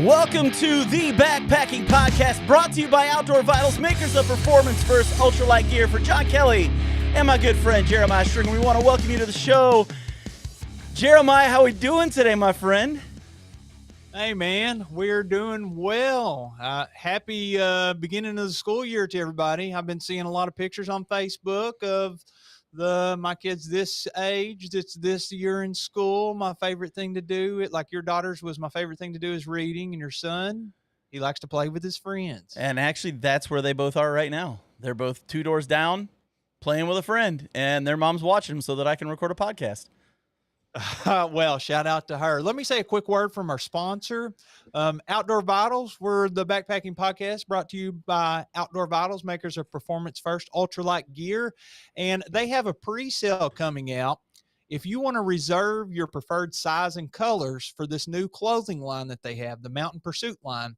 Welcome to the Backpacking Podcast, brought to you by Outdoor Vitals, makers of performance first ultralight gear. For John Kelly and my good friend Jeremiah Stringer, we want to welcome you to the show. Jeremiah, how we doing today, my friend? Hey, man, we're doing well. Happy beginning of the school year to everybody. I've been seeing a lot of pictures on Facebook of my kids this age, that's this year in school. My favorite thing to do, like your daughter's was my favorite thing to do, is reading, and your son, he likes to play with his friends. And actually, that's where they both are right now. They're both two doors down playing with a friend, and their mom's watching them so that I can record a podcast. Well, shout out to her. Let me say a quick word from our sponsor, Outdoor Vitals. We're the Backpacking Podcast, brought to you by Outdoor Vitals, makers of performance first ultralight gear. And they have a pre-sale coming out. If you want to reserve your preferred size and colors for this new clothing line that they have, the Mountain Pursuit line,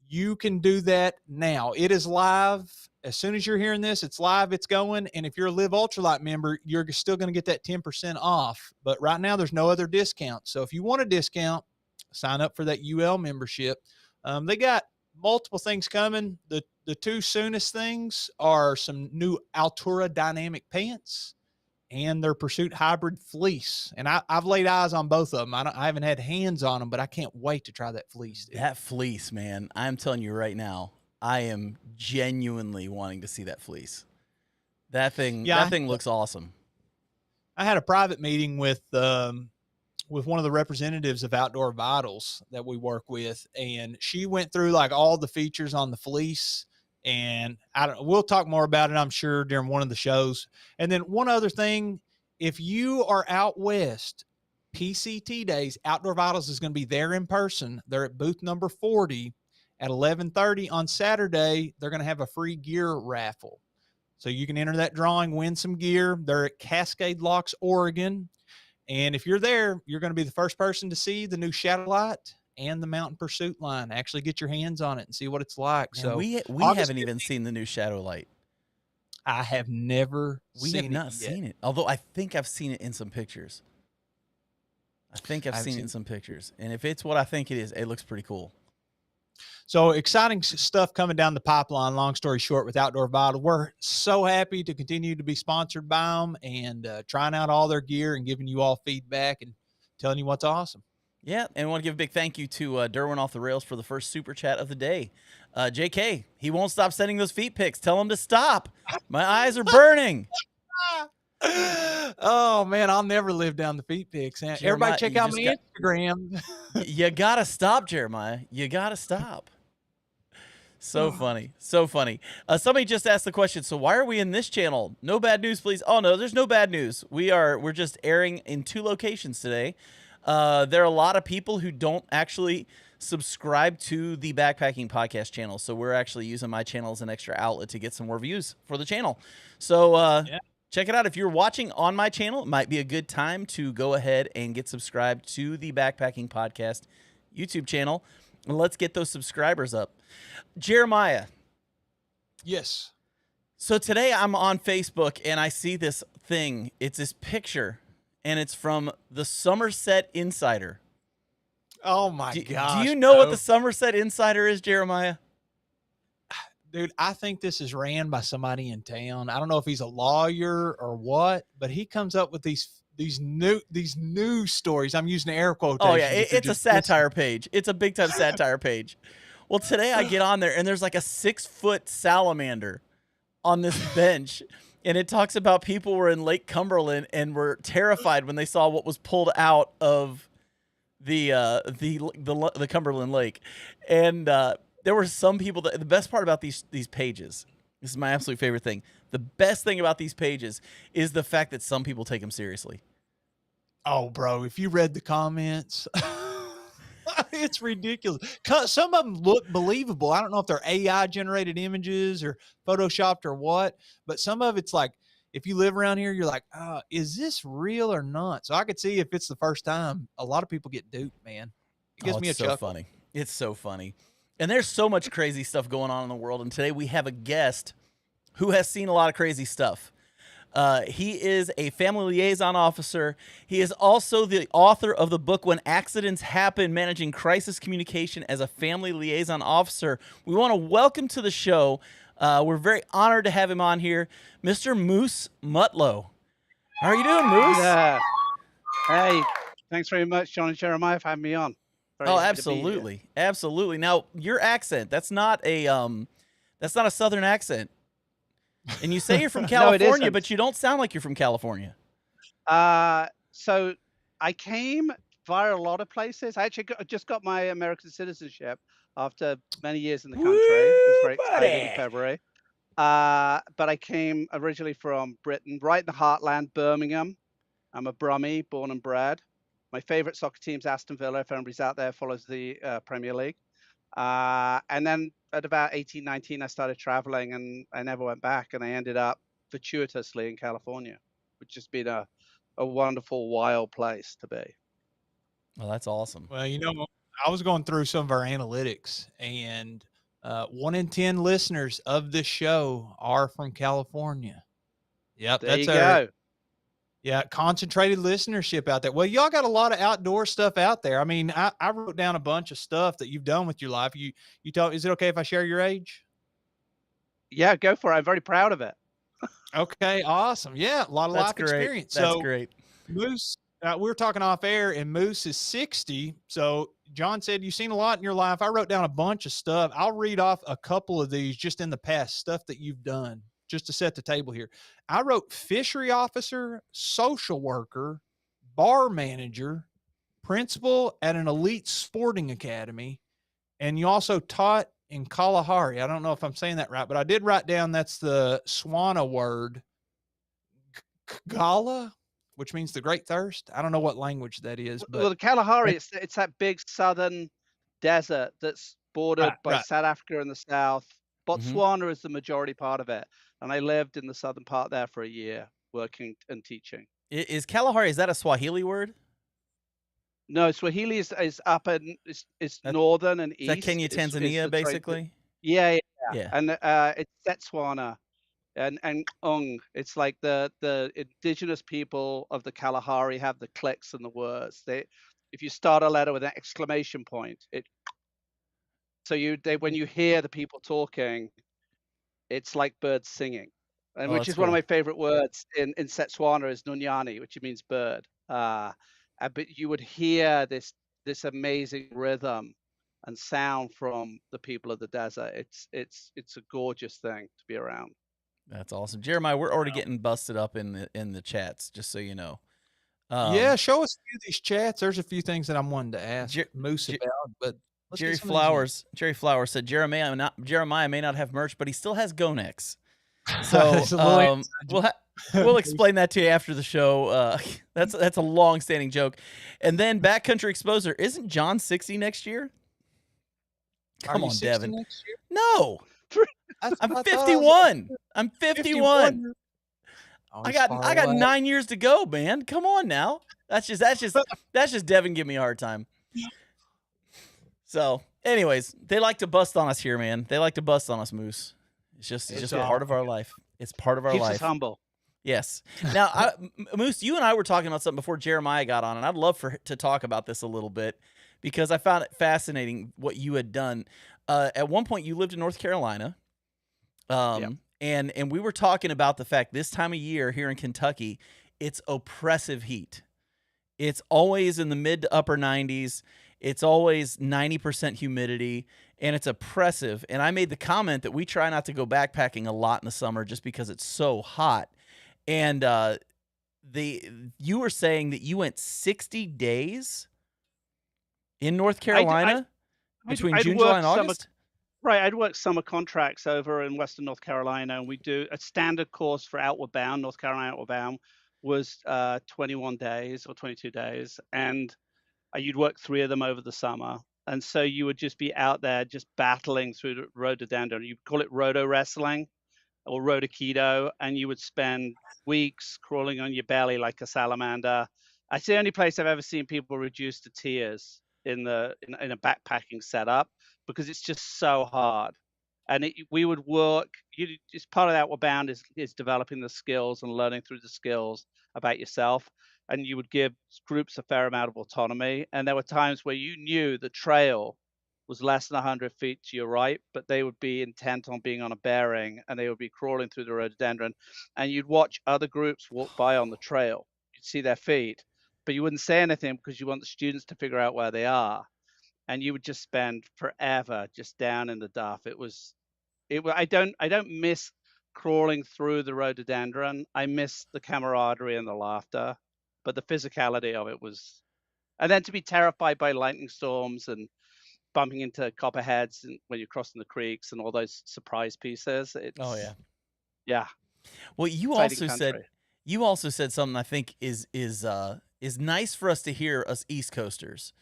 you can do that now. It is live. As soon as you're hearing this, it's live, it's going. And if you're a Live Ultralight member, you're still going to get that 10% off. But right now, there's no other discount. So if you want a discount, sign up for that UL membership. They got multiple things coming. The two soonest things are some new Altura Dynamic pants and their Pursuit Hybrid fleece. And I've laid eyes on both of them. I haven't had hands on them, but I can't wait to try that fleece. Dude. That fleece, man, I'm telling you right now, I am genuinely wanting to see that fleece. That thing looks awesome. I had a private meeting with one of the representatives of Outdoor Vitals that we work with, and she went through like all the features on the fleece. And we'll talk more about it, I'm sure, during one of the shows. And then one other thing, if you are out west, PCT days, Outdoor Vitals is going to be there in person. They're at booth number 40 at 11:30 on Saturday. They're going to have a free gear raffle. So you can enter that drawing, win some gear. They're at Cascade Locks, Oregon. And if you're there, you're going to be the first person to see the new Shadowlight and the Mountain Pursuit line. Actually get your hands on it and see what it's like. Man, so we haven't even seen the new Shadowlight. I have never seen it. Although I think I've seen it in some pictures. And if it's what I think it is, it looks pretty cool. So exciting stuff coming down the pipeline. Long story short, with Outdoor Vital, we're so happy to continue to be sponsored by them and trying out all their gear and giving you all feedback and telling you what's awesome. Yeah, and I want to give a big thank you to Derwin Off the Rails for the first super chat of the day. JK, he won't stop sending those feet pics. Tell him to stop. My eyes are burning. Oh, man, I'll never live down the feet pics. Everybody check out my Instagram. You got to stop, Jeremiah. You got to stop. So funny. So funny. Somebody just asked the question, so why are we in this channel? No bad news, please. Oh, no, there's no bad news. We're just airing in 2 locations today. There are a lot of people who don't actually subscribe to the Backpacking Podcast channel, so we're actually using my channel as an extra outlet to get some more views for the channel. So check it out. If you're watching on my channel, it might be a good time to go ahead and get subscribed to the Backpacking Podcast YouTube channel, and let's get those subscribers up. Jeremiah. Yes. So today I'm on Facebook, and I see this thing. It's this picture. And it's from the Somerset Insider. Oh, my gosh. Do you know what the Somerset Insider is, Jeremiah? Dude, I think this is ran by somebody in town. I don't know if he's a lawyer or what, but he comes up with these news stories. I'm using air quotations. Oh, yeah. It's a satire page. It's a big-time satire page. Well, today I get on there, and there's like a 6-foot salamander on this bench. And it talks about people were in Lake Cumberland and were terrified when they saw what was pulled out of the Cumberland Lake. And there were some people the best part about these pages, this is my absolute favorite thing. The best thing about these pages is the fact that some people take them seriously. Oh, bro, if you read the comments, it's ridiculous. Some of them look believable. I don't know if they're AI generated images or photoshopped or what, but some of it's like, if you live around here, you're like, is this real or not? So I could see if it's the first time, a lot of people get duped, man. It gives me a chuckle. Funny. It's so funny. And there's so much crazy stuff going on in the world. And today we have a guest who has seen a lot of crazy stuff. He is a family liaison officer. He is also the author of the book When Accidents Happen, Managing Crisis Communication as a Family Liaison Officer. We want to welcome to the show. We're very honored to have him on here, Mr. Moose Mutlow. How are you doing, Hey Moose? there. Hey, thanks very much, John and Jeremiah, for having me on. Very Oh, happy to be here. absolutely, absolutely. Now, your accent—that's not a Southern accent. And you say you're from No, it California, isn't. but you don't sound like you're from California. So I came via a lot of places. I actually just got my American citizenship after many years in the country. It was very exciting in Buddy. February. But I came originally from Britain, right in the heartland, Birmingham. I'm a Brummie, born and bred. My favorite soccer team's Aston Villa. If anybody's out there, follows the Premier League. And then at about 18, 19, I started traveling and I never went back. And I ended up fortuitously in California, which has been a wonderful, wild place to be. Well, that's awesome. Well, I was going through some of our analytics, and 1 in 10 listeners of this show are from California. Yep, There you that's go. yeah, concentrated listenership out there. Well, y'all got a lot of outdoor stuff out there. I mean, I wrote down a bunch of stuff that you've done with your life. You talk. Is it okay if I share your age? Yeah, go for it. I'm very proud of it. Okay, awesome. Yeah, a lot of That's life great. experience. That's So great. Moose, we were talking off air, and Moose is 60. So John said you've seen a lot in your life. I wrote down a bunch of stuff. I'll read off a couple of these just in the past, stuff that you've done, just to set the table here. I wrote fishery officer, social worker, bar manager, principal at an elite sporting academy, and you also taught in Kalahari. I don't know if I'm saying that right, but I did write down that's the Swana word, Gala, which means the great thirst. I don't know what language that is, but Well, the Kalahari, it's that big southern desert that's bordered right, by right. South Africa in the south. Mhm. Botswana is the majority part of it. And I lived in the southern part there for a year, working and teaching. Is Kalahari, is that a Swahili word? No, Swahili is up in is That, northern and is that east. Kenya, Is Tanzania, the trade. basically? Yeah, yeah, yeah. Yeah. And it's Setswana and It's like the indigenous people of the Kalahari have the clicks and the words. If you start a letter with an exclamation point, when you hear the people talking, it's like birds singing, and Oh, which that's is one of cool. my favorite words in Setswana is Nunyani, which means bird. But you would hear this amazing rhythm and sound from the people of the desert. It's a gorgeous thing to be around. That's awesome. Jeremiah, we're already getting busted up in the chats, just so you know. Yeah, show us a few of these chats. There's a few things that I'm wanting to ask Jer- Moose Jer- about, but let's Jerry get some of these in. Flowers said Jeremiah may not have merch, but he still has Gonex. So It's a little inside we'll explain that to you after the show. That's a long-standing joke. And then Backcountry Exposure, isn't John 60 next year? Are Come you on, 60 Devin. next year? No, I I'm thought I was 51. I'm 51. 51. Oh, I he's got far I got away. 9 years to go, man. Come on now. That's just Devin giving me a hard time. So, anyways, they like to bust on us here, man. They like to bust on us, Moose. It's just all part of our life. It's part of our Keeps us life. humble. Yes. Now, Moose, you and I were talking about something before Jeremiah got on, and I'd love to talk about this a little bit because I found it fascinating what you had done. At one point, you lived in North Carolina, Yep. and we were talking about the fact this time of year here in Kentucky, it's oppressive heat. It's always in the mid to upper 90s. It's always 90% humidity, and it's oppressive. And I made the comment that we try not to go backpacking a lot in the summer just because it's so hot. And you were saying that you went 60 days in North Carolina between I'd June, July, worked and summer. August? Right, I'd worked summer contracts over in Western North Carolina, and we do a standard course for Outward Bound, North Carolina Outward Bound was 21 days or 22 days, and you'd work 3 of them over the summer. And so you would just be out there just battling through the rhododendron. You call it roto wrestling or rotoketo, and you would spend weeks crawling on your belly like a salamander. It's the only place I've ever seen people reduced to tears in a backpacking setup because it's just so hard. And we would work. It's part of Outward Bound is developing the skills and learning through the skills about yourself. And you would give groups a fair amount of autonomy. And there were times where you knew the trail was less than 100 feet to your right, but they would be intent on being on a bearing, and they would be crawling through the rhododendron. And you'd watch other groups walk by on the trail. You'd see their feet, but you wouldn't say anything because you want the students to figure out where they are. And you would just spend forever just down in the duff. I don't miss crawling through the rhododendron. I miss the camaraderie and the laughter, but the physicality of it was. And then to be terrified by lightning storms and bumping into copperheads and when you're crossing the creeks and all those surprise pieces. Oh yeah. Yeah. Well, you also said something I think is nice for us to hear, us East Coasters.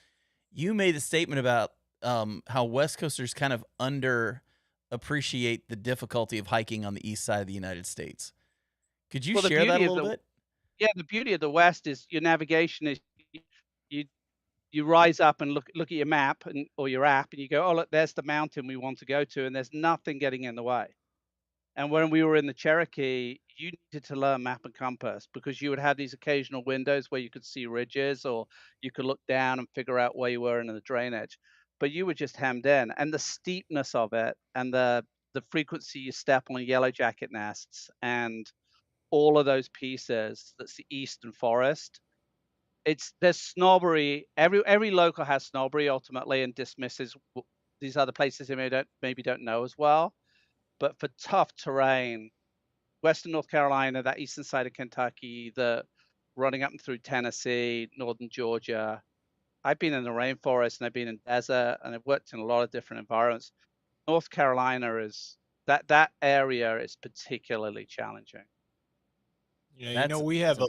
You made a statement about how West Coasters kind of underappreciate the difficulty of hiking on the east side of the United States. Could you share that a little bit? Yeah, the beauty of the West is your navigation is you rise up and look at your map or your app, and you go, oh look, there's the mountain we want to go to, and there's nothing getting in the way. And when we were in the Cherokee, you needed to learn map and compass because you would have these occasional windows where you could see ridges, or you could look down and figure out where you were in the drainage. But you were just hemmed in, and the steepness of it, and the frequency you step on yellow jacket nests, and all of those pieces. That's the eastern forest. There's snobbery. Every local has snobbery ultimately, and dismisses these other places they maybe don't know as well. But for tough terrain, Western North Carolina, that eastern side of Kentucky, the running up and through Tennessee, northern Georgia. I've been in the rainforest, and I've been in desert, and I've worked in a lot of different environments. North Carolina is that area is particularly challenging. We have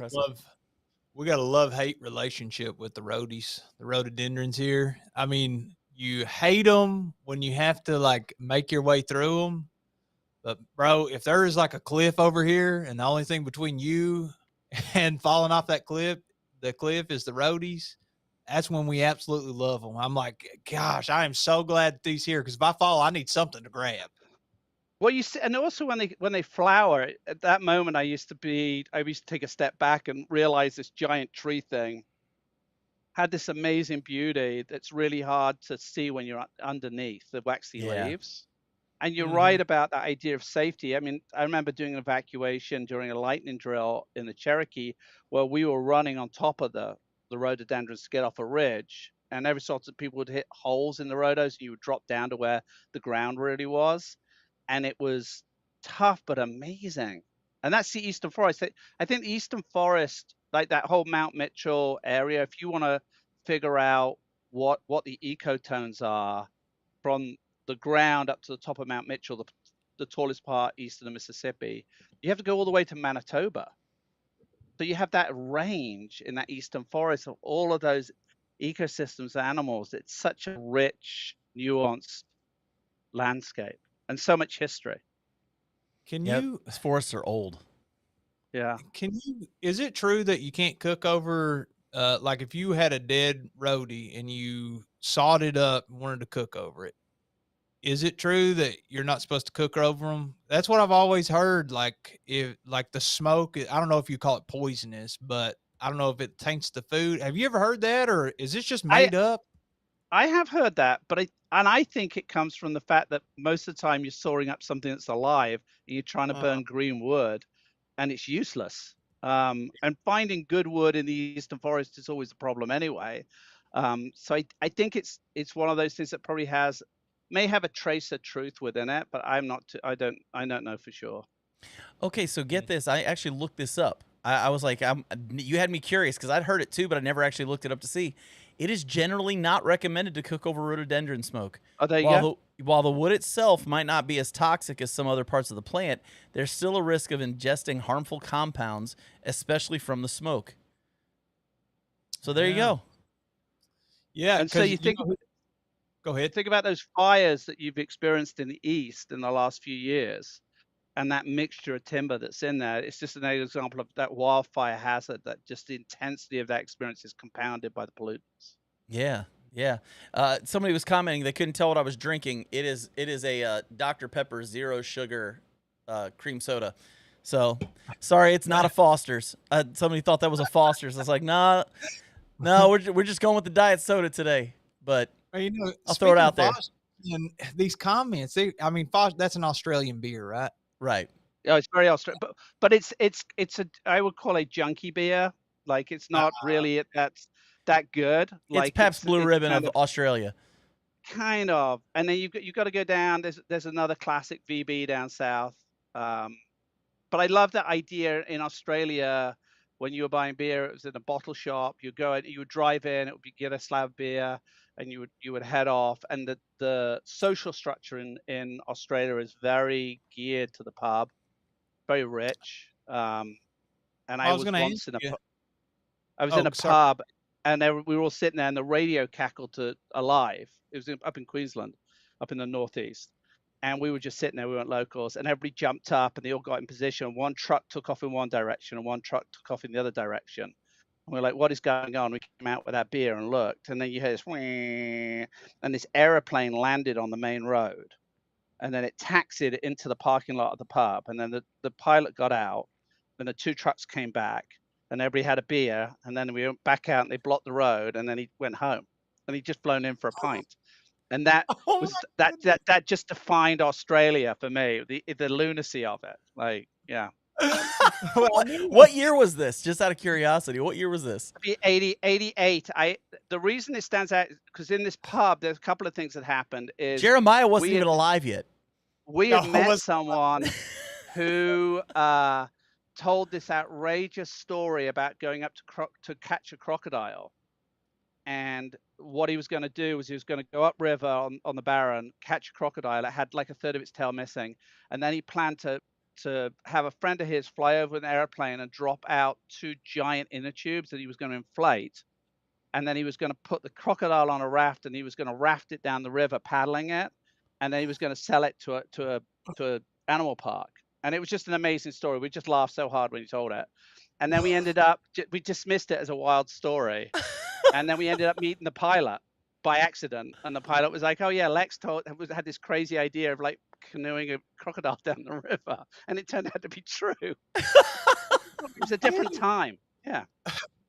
we got a love-hate relationship with the roadies, the rhododendrons here. I mean, you hate them when you have to like make your way through them. But bro, if there is like a cliff over here and the only thing between you and falling off that cliff, the cliff is the roadies, that's when we absolutely love them. I'm like, gosh, I am so glad that these here, because if I fall, I need something to grab. Well, you see, and also when they flower, at that moment, I used to take a step back and realize this giant tree thing had this amazing beauty that's really hard to see when you're underneath the waxy leaves. And you're right about that idea of safety. I mean, I remember doing an evacuation during a lightning drill in the Cherokee where we were running on top of the rhododendrons to get off a ridge. And every sort of people would hit holes in the rhodos, and you would drop down to where the ground really was. And it was tough, but amazing. And that's the Eastern Forest. I think the Eastern Forest, like that whole Mount Mitchell area, if you want to figure out what the ecotones are from the ground up to the top of Mount Mitchell, the tallest part east of the Mississippi, you have to go all the way to Manitoba. So you have that range in that Eastern Forest of all of those ecosystems, animals. It's such a rich, nuanced landscape and so much history. These forests are old. Yeah. Is it true that you can't cook over, like if you had a dead roadie and you sawed it up and wanted to cook over it, is it true that you're not supposed to cook over them? That's what I've always heard. Like the smoke, I don't know if you call it poisonous, but I don't know if it taints the food. Have you ever heard that, or is this just made up? I have heard that, but I think it comes from the fact that most of the time you're sawing up something that's alive and you're trying to burn green wood, and it's useless. And finding good wood in the Eastern Forest is always a problem anyway. So I think it's one of those things that probably may have a trace of truth within it, but I don't know for sure. Okay, so get this. I actually looked this up. I was like, you had me curious because I'd heard it too, but I never actually looked it up to see. It is generally not recommended to cook over rhododendron smoke. Oh, there you go. While the wood itself might not be as toxic as some other parts of the plant, there's still a risk of ingesting harmful compounds, especially from the smoke. So there you go. Yeah, and so you think. Go ahead. Think about those fires that you've experienced in the East in the last few years, and that mixture of timber that's in there. It's just an example of that wildfire hazard, that just the intensity of that experience is compounded by the pollutants. Yeah, Yeah. Somebody was commenting they couldn't tell what I was drinking. It is a Dr. Pepper zero sugar cream soda. So sorry, it's not a Foster's. Somebody thought that was a Foster's. I was like, nah, no, we're just going with the diet soda today. But Well, you know, I'll throw it speaking out of there. Foster, and these comments, Foster, that's an Australian beer, right? Right. Oh, it's very Australian, but it's a I would call a junkie beer. Like it's not really that good. It's Like Pabst Blue it's Ribbon of Australia. kind of, and then you got to go down. There's another classic VB down south. But I love that idea in Australia when you were buying beer. It was in a bottle shop. You go and you would drive in. It would be get a slab of beer, and you would head off. And the social structure in Australia is very geared to the pub, very rich. And I I was was going to once ask in a you. I was in Oh, a sorry. pub, and we were all sitting there, and the radio cackled to alive. It was up in Queensland, up in the northeast, and we were just sitting there. We weren't locals, and everybody jumped up, and they all got in position. One truck took off in one direction, and one truck took off in the other direction. And we were like, "What is going on?" We came out with our beer and looked, and then you hear this, and this aeroplane landed on the main road, and then it taxied into the parking lot of the pub, and then the pilot got out, and the two trucks came back, and everybody had a beer, and then we went back out and they blocked the road, and then he went home, and he'd just flown in for a pint. And that Oh was my goodness. that just defined Australia for me, the lunacy of it. Like, yeah. Well, I knew What year was this? Just out of curiosity, what year was this? 88. The reason it stands out is because in this pub, there's a couple of things that happened. Is Jeremiah wasn't we had even alive yet. we No, had I met wasn't. someone who told this outrageous story about going up to catch a crocodile. And what he was going to do was he was going to go upriver on the Barron, catch a crocodile. It had like a third of its tail missing. And then he planned to have a friend of his fly over an airplane and drop out two giant inner tubes that he was going to inflate. And then he was going to put the crocodile on a raft, and he was going to raft it down the river, paddling it. And then he was going to sell it to a animal park. And it was just an amazing story. We just laughed so hard when he told it. And then we dismissed it as a wild story. And then we ended up meeting the pilot by accident. And the pilot was like, "Oh yeah, Lex had this crazy idea of like canoeing a crocodile down the river." And it turned out to be true. It was a different time. Yeah.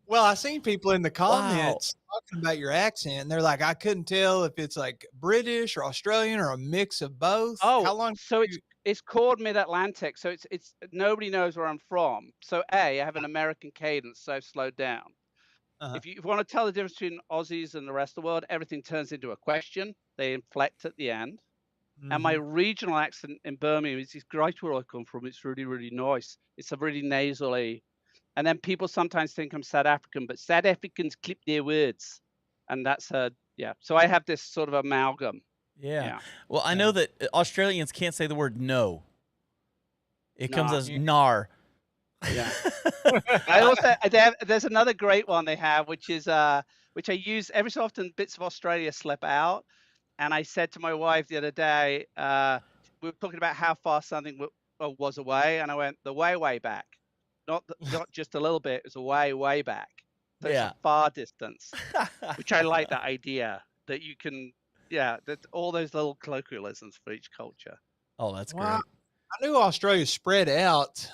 Well, I seen people in the Wow. comments talking about your accent, and they're like, I couldn't tell if it's like British or Australian or a mix of both. How Oh, long? so it's called Mid-Atlantic. So it's nobody knows where I'm from. So I have an American cadence, so I've slowed down. If you want to tell the difference between Aussies and the rest of the world, everything turns into a question. They inflect at the end. And my regional accent in Birmingham is great where I come from. It's really, really nice. It's a really nasally. And then people sometimes think I'm South African, but South Africans clip their words. And that's yeah. So I have this sort of amalgam. Yeah. Yeah. Well, I know that Australians can't say the word no. It comes Nah. as nar. Yeah. I also there's another great one they have, which is which I use every so often. Bits of Australia slip out, and I said to my wife the other day, we were talking about how far something was away, and I went the way back, not just a little bit. It's a way back. So Yeah. it's a far distance, which I like that idea that you can, that all those little colloquialisms for each culture. Oh, that's Wow. great. I knew Australia spread out.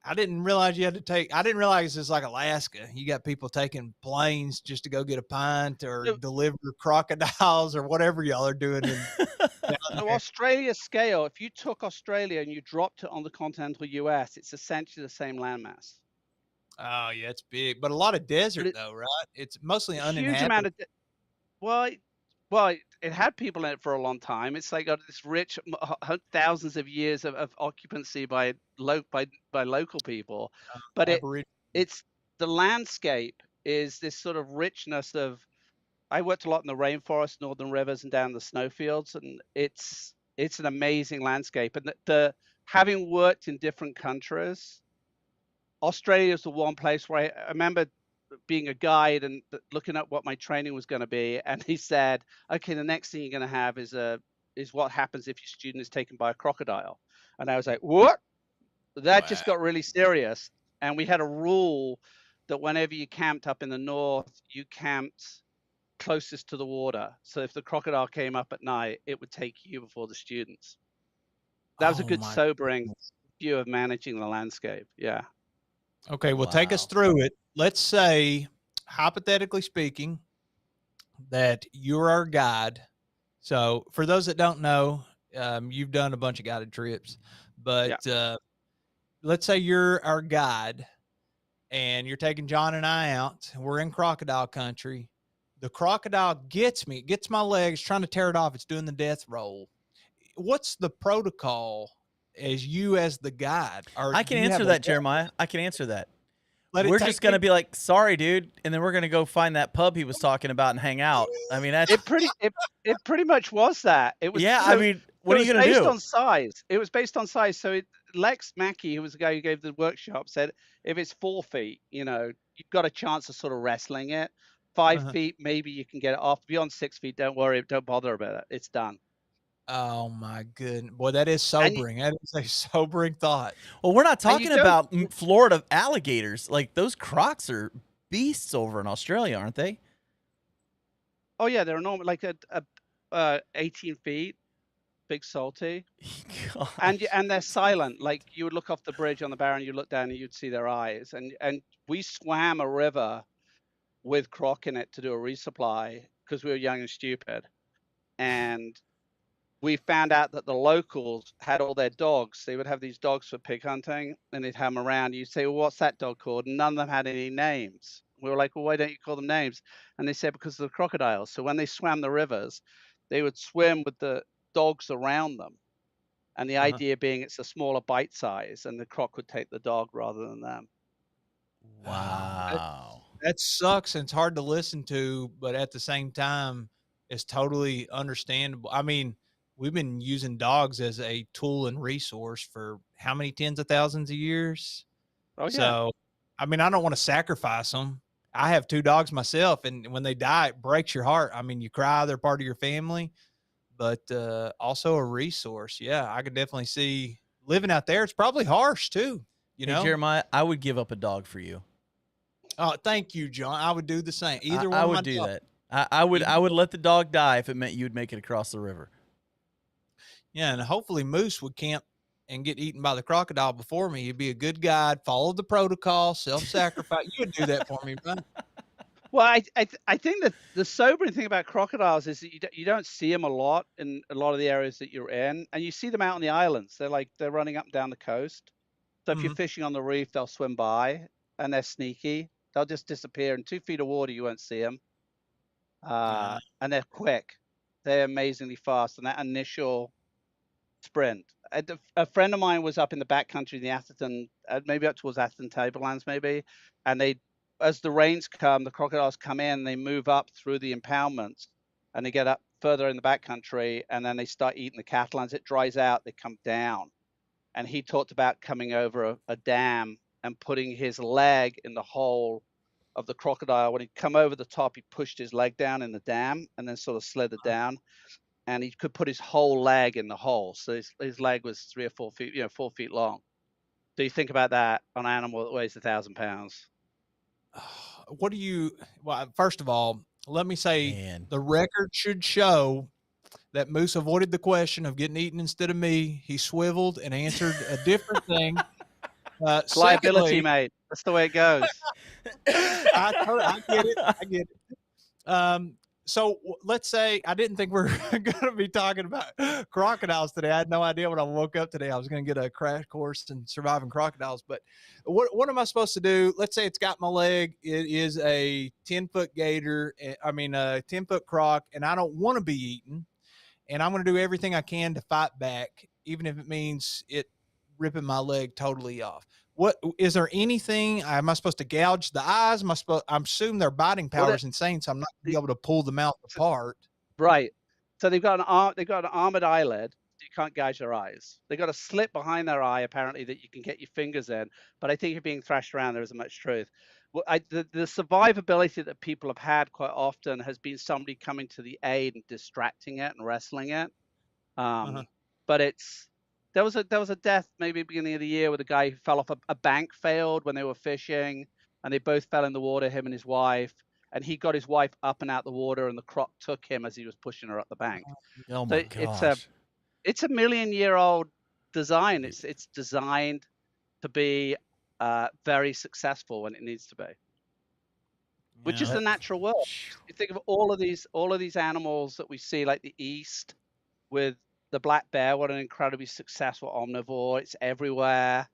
I didn't realize you had to take. I didn't realize it's like Alaska. You got people taking planes just to go get a pint or deliver crocodiles or whatever y'all are doing. So Australia scale, if you took Australia and you dropped it on the continental US, it's essentially the same landmass. Oh yeah, it's big, but a lot of desert though, right? It's mostly uninhabited. Huge amount of well, it had people in it for a long time. It's like got this rich thousands of years of occupancy by local people, but it's the landscape is this sort of richness of. I worked a lot in the rainforest, northern rivers, and down the snowfields, and it's an amazing landscape. And the having worked in different countries, Australia is the one place where I remember being a guide and looking at what my training was going to be, and he said, "Okay, the next thing you're going to have is what happens if your student is taken by a crocodile." And I was like, "What?" That just got really serious. And we had a rule that whenever you camped up in the north, you camped closest to the water. So if the crocodile came up at night, it would take you before the students. That was a Oh good my sobering goodness. view of managing the landscape. Yeah. Okay, well, take us Wow. through it. Let's say, hypothetically speaking, that you're our guide. So, for those that don't know, you've done a bunch of guided trips, Yeah. but let's say you're our guide and you're taking John and I out. We're in crocodile country. The crocodile gets me, gets my legs, trying to tear it off. It's doing the death roll. What's the protocol as you as the guide? Or I do can you have answer a that, Jeremiah. I can answer that. let it We're take just gonna me? be like, sorry, dude, and then we're gonna go find that pub he was talking about and hang out. I mean, that's It pretty much was that. It was yeah. I mean, so what it are you was gonna based do? on size. It was based on size. So Lex Mackey, who was the guy who gave the workshop, said if it's 4 feet, you've got a chance of sort of wrestling it. 5 Uh-huh. feet, maybe you can get it off. Beyond 6 feet, don't worry, don't bother about it. It's done. Oh my goodness. Boy, that is And you, sobering. That is a sobering thought. Well, we're not and you talking don't. about Florida alligators. Like those crocs are beasts over in Australia, aren't they? Oh yeah, they're normal, like 18 feet, big salty. Gosh. And they're silent. Like you would look off the bridge on the Barren, you look down and you'd see their eyes. And we swam a river with croc in it to do a resupply because we were young and stupid. And we found out that the locals had all their dogs. They would have these dogs for pig hunting, and they'd have them around. You'd say, well, what's that dog called? And none of them had any names. We were like, well, why don't you call them names? And they said, because of the crocodiles. So when they swam the rivers, they would swim with the dogs around them. And the Uh-huh. idea being it's a smaller bite size, and the croc would take the dog rather than them. Oh, Wow. that sucks and it's hard to listen to, but at the same time, it's totally understandable. I mean, we've been using dogs as a tool and resource for how many tens of thousands of years? Oh yeah. So, I mean, I don't want to sacrifice them. I have 2 dogs myself, and when they die, it breaks your heart. I mean, you cry, they're part of your family, but also a resource. Yeah, I could definitely see living out there. It's probably harsh too, you Hey, know? Jeremiah, I would give up a dog for you. Oh, thank you, John. I would do the same. Either I one of my would do dogs. that. I would Either one. let the dog die if it meant you'd make it across the river. Yeah, and hopefully Moose would camp and get eaten by the crocodile before me. You'd be a good guide, follow the protocol, self-sacrifice. You would do that for me, right? Well, I think that the sobering thing about crocodiles is that you don't see them a lot in a lot of the areas that you're in, and you see them out on the islands. They're running up and down the coast. So if you're Mhm. fishing on the reef, they'll swim by, and they're sneaky. They'll just disappear in 2 feet of water. You won't see them, Yeah. and they're quick. They're amazingly fast, and that initial sprint. A friend of mine was up in the backcountry in the Atherton, maybe up towards Atherton Tablelands, maybe, and as the rains come, the crocodiles come in, they move up through the impoundments, and they get up further in the backcountry, and then they start eating the cattle. As it dries out, they come down. And he talked about coming over a dam and putting his leg in the hole of the crocodile. When he'd come over the top, he pushed his leg down in the dam and then sort of slid it down, and he could put his whole leg in the hole. So his leg was 3 or 4 feet, 4 feet long. So you think about that on an animal that weighs 1,000 pounds. What do you well, first of all, let me say Man. the record should show that Moose avoided the question of getting eaten instead of me. He swiveled and answered a different thing. It's liability, Secondly, mate. That's the way it goes. I get it. I get it. So let's say I didn't think we are going to be talking about crocodiles today. I had no idea when I woke up today I was going to get a crash course in surviving crocodiles. But what am I supposed to do? Let's say it's got my leg. It is a 10-foot gator. I mean, a 10-foot croc, and I don't want to be eaten. And I'm going to do everything I can to fight back, even if it means it ripping my leg totally off. What is there anything? Am I supposed to gouge the eyes? I'm assuming their biting Well, power is insane, so I'm not going to be able to pull the mouth apart. right. So they've got an armored eyelid. So you can't gouge their eyes. They've got a slit behind their eye, apparently, that you can get your fingers in. But I think you're being thrashed around. There isn't much truth. Well, the survivability that people have had quite often has been somebody coming to the aid and distracting it and wrestling it. Uh-huh. But there was a death maybe beginning of the year with a guy who fell off a bank, failed when they were fishing, and they both fell in the water, him and his wife. and he got his wife up and out the water, and the croc took him as he was pushing her up the bank. Oh So my gosh. it's a million-year-old design. It's designed to be very successful when it needs to be, which is the natural world. You think of all of these animals that we see, like the East with the black bear, what an incredibly successful omnivore. It's everywhere.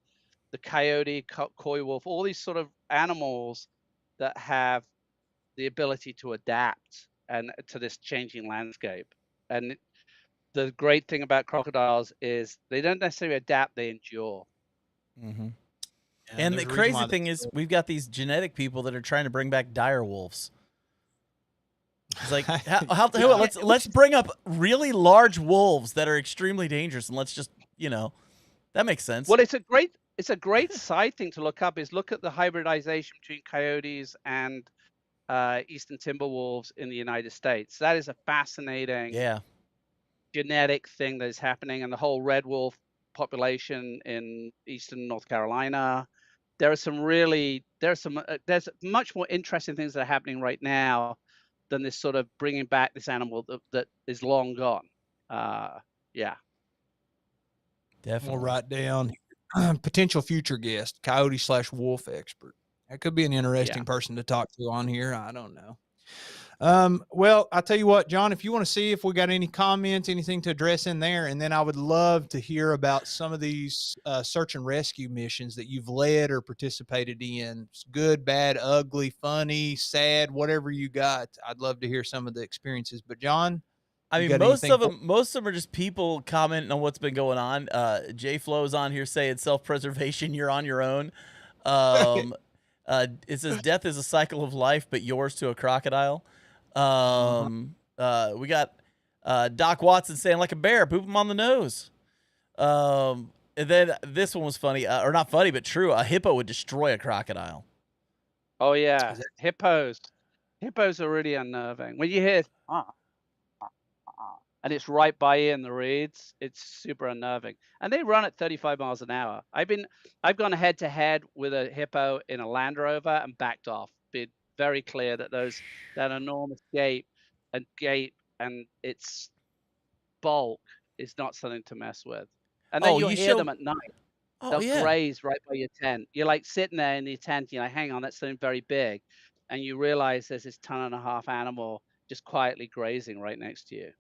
The coyote, coy wolf, all these sort of animals that have the ability to adapt and to this changing landscape. And the great thing about crocodiles is they don't necessarily adapt, they endure. Mm-hmm. Yeah, And there's the a reason crazy why thing is, we've got these genetic people that are trying to bring back dire wolves. It's like, let's bring up really large wolves that are extremely dangerous, and let's just, that makes sense. Well, it's a great side thing to look up. Is look at the hybridization between coyotes and eastern timber wolves in the United States. That is a fascinating genetic thing that is happening, and the whole red wolf population in eastern North Carolina. There's much more interesting things that are happening right now than this sort of bringing back this animal that is long gone. Yeah. Definitely. We'll write down potential future guest, coyote/wolf expert. That could be an interesting person to talk to on here. I don't know. Well, I'll tell you what, John, if you want to see if we got any comments, anything to address in there, and then I would love to hear about some of these search and rescue missions that you've led or participated in. It's good, bad, ugly, funny, sad, whatever you got. I'd love to hear some of the experiences. But John, I mean, most of them are just people commenting on what's been going on. J Flow's on here saying self-preservation, you're on your own. It says death is a cycle of life, but yours to a crocodile. We got Doc Watson saying like a bear, poop him on the nose. And then this one was funny, or not funny, but true. A hippo would destroy a crocodile. Oh yeah, hippos are really unnerving. When you hear and it's right by you in the reeds, it's super unnerving. And they run at 35 miles an hour. I've gone head to head with a hippo in a Land Rover and backed off. Been very clear that that enormous gait and its bulk is not something to mess with. And then you'll hear them at night. They'll graze right by your tent. You're like sitting there in your tent, you're like, hang on, that's something very big. And you realize there's this 1.5-ton animal just quietly grazing right next to you.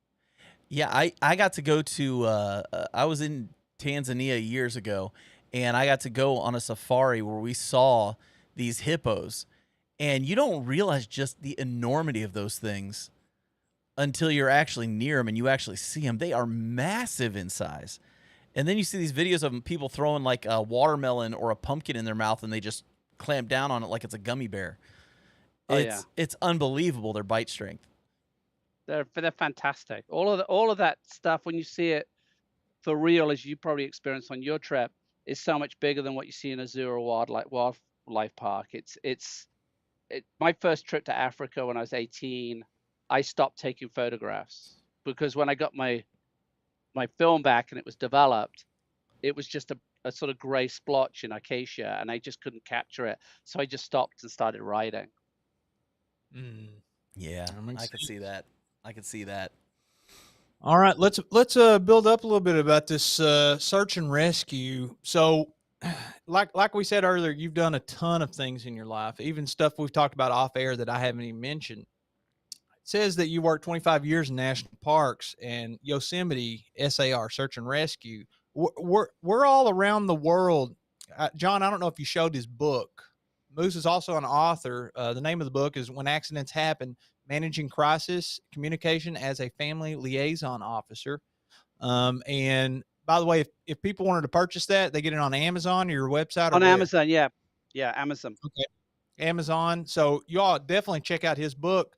Yeah, I got to go to, I was in Tanzania years ago, and I got to go on a safari where we saw these hippos. And you don't realize just the enormity of those things until you're actually near them and you actually see them. They are massive in size. And then you see these videos of people throwing like a watermelon or a pumpkin in their mouth, and they just clamp down on it like it's a gummy bear. It's unbelievable, their bite strength. They're fantastic. All of that stuff, when you see it for real, as you probably experienced on your trip, is so much bigger than what you see in a zoo or wildlife park. My first trip to Africa when I was 18, I stopped taking photographs because when I got my film back and it was developed, it was just a sort of gray splotch in acacia, and I just couldn't capture it. So I just stopped and started writing. Yeah, I could see that. I could see that. All right, let's build up a little bit about this search and rescue. So, like we said earlier, you've done a ton of things in your life, even stuff we've talked about off air that I haven't even mentioned. It says that you worked 25 years in national parks and Yosemite SAR Search and Rescue. We're all around the world. John, I don't know if you showed his book. Moose is also an author. The name of the book is When Accidents Happen, Managing Crisis Communication as a Family Liaison Officer. And by the way, if people wanted to purchase that, they get it on Amazon or your website? On Amazon, yeah. Yeah, Amazon. Okay. Amazon. So you all definitely check out his book.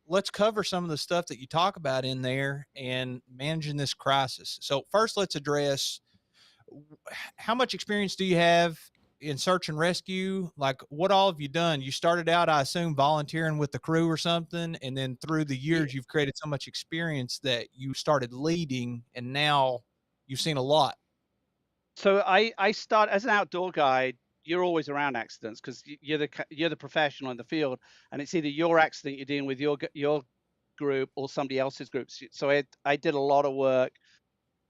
Let's cover some of the stuff that you talk about in there and managing this crisis. So first, let's address how much experience do you have in search and rescue? Like, what all have you done? You started out, I assume, volunteering with the crew or something, and then through the years, you've created so much experience that you started leading, and now you've seen a lot. So I started as an outdoor guide you're always around accidents because you're the professional in the field, and it's either your accident you're dealing with your group or somebody else's group. So I did a lot of work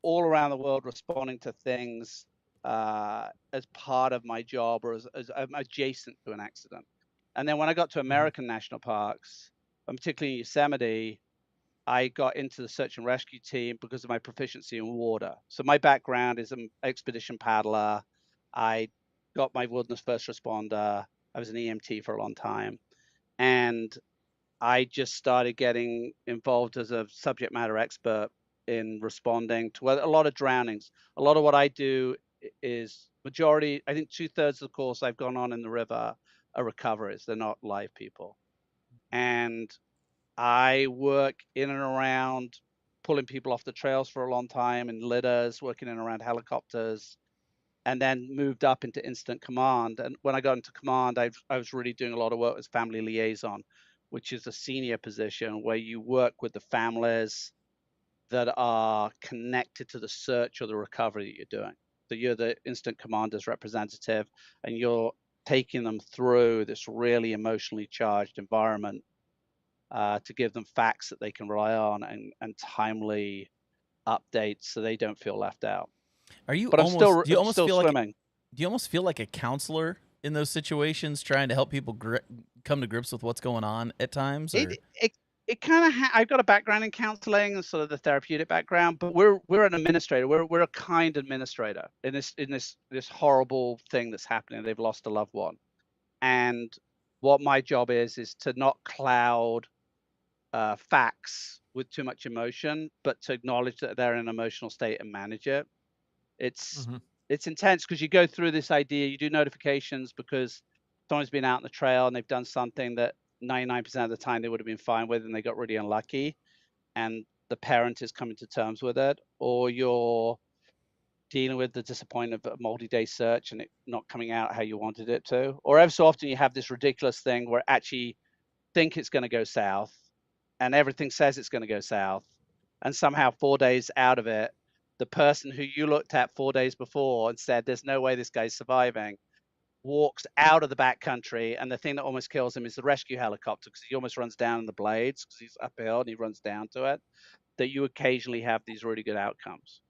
all around the world responding to things as part of my job or as adjacent to an accident. And then when I got to American national parks, and particularly in Yosemite, I got into the search and rescue team because of my proficiency in water. So my background is an expedition paddler. I got my wilderness first responder. I was an EMT for a long time. And I just started getting involved as a subject matter expert in responding to a lot of drownings. A lot of what I do is majority, I think 2/3 of the course I've gone on in the river are recoveries. They're not live people. And I work in and around pulling people off the trails for a long time in litters, working in and around helicopters, and then moved up into incident command. And when I got into command, I was really doing a lot of work as family liaison, which is a senior position where you work with the families that are connected to the search or the recovery that you're doing. So you're the incident commander's representative, and you're taking them through this really emotionally charged environment to give them facts that they can rely on and timely updates so they don't feel left out. Are you But I'm almost? Do you almost still feel like? swimming. Do you almost feel like a counselor in those situations, trying to help people come to grips with what's going on at times? Or It kind of I've got a background in counseling and sort of the therapeutic background, but we're an administrator. We're a kind administrator in this horrible thing that's happening. They've lost a loved one, and what my job is to not cloud facts with too much emotion, but to acknowledge that they're in an emotional state and manage it. It's it's intense because you go through this idea, you do notifications because someone's been out on the trail and they've done something that 99% of the time they would have been fine with and they got really unlucky, and the parent is coming to terms with it, or you're dealing with the disappointment of a multi-day search and it not coming out how you wanted it to, or ever so often you have this ridiculous thing where actually think it's going to go south and everything says it's going to go south, and somehow 4 days out of it, the person who you looked at 4 days before and said there's no way this guy's surviving walks out of the backcountry, and the thing that almost kills him is the rescue helicopter because he almost runs down in the blades because he's uphill and he runs down to it. That you occasionally have these really good outcomes.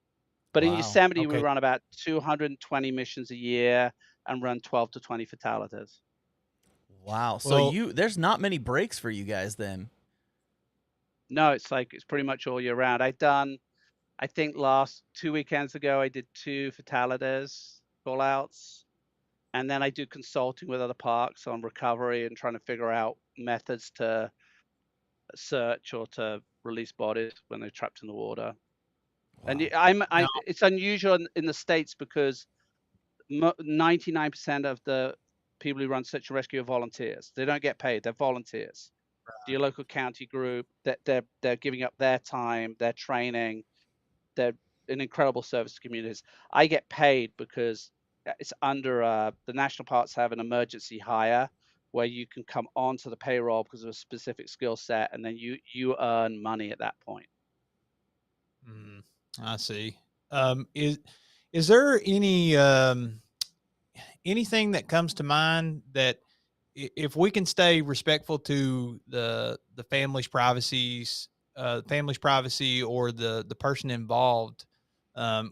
But in wow, Yosemite, we Okay. run about 220 missions a year and run 12 to 20 fatalities. wow. So Well, there's not many breaks for you guys then. No, it's pretty much all year round. I think last 2 weekends ago, I did 2 fatalities, call outs. And then I do consulting with other parks on recovery and trying to figure out methods to search or to release bodies when they're trapped in the water. Wow. And now, it's unusual in the States because 99% of the people who run search and rescue are volunteers. They don't get paid. They're volunteers. Your local county group, that they're giving up their time, their training. They're an incredible service to communities. I get paid because it's under the national parks have an emergency hire where you can come onto the payroll because of a specific skill set, and then you earn money at that point. I see. Is there anything that comes to mind that if we can stay respectful to the family's privacy or the person involved,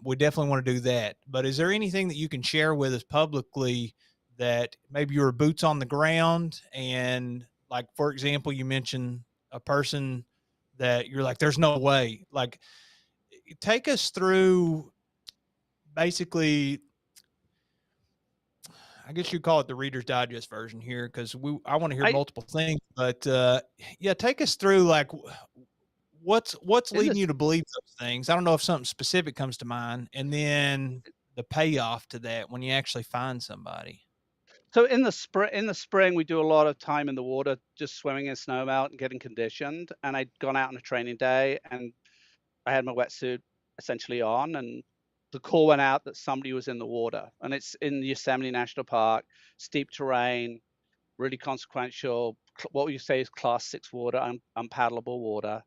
we definitely want to do that. But is there anything that you can share with us publicly that maybe you were boots on the ground and, like, for example, you mentioned a person that you're like, there's no way, like, take us through basically, I guess you call it the Reader's Digest version here because I want to hear I multiple things. But yeah, take us through, like, what's in leading this you to believe those things. I don't know if something specific comes to mind, and then the payoff to that when you actually find somebody. So in the spring, we do a lot of time in the water, just swimming in snowmelt and getting conditioned. And I'd gone out on a training day, and I had my wetsuit essentially on, and the call went out that somebody was in the water. And it's in Yosemite National Park, steep terrain, really consequential. What we say is class 6 water, unpaddleable water.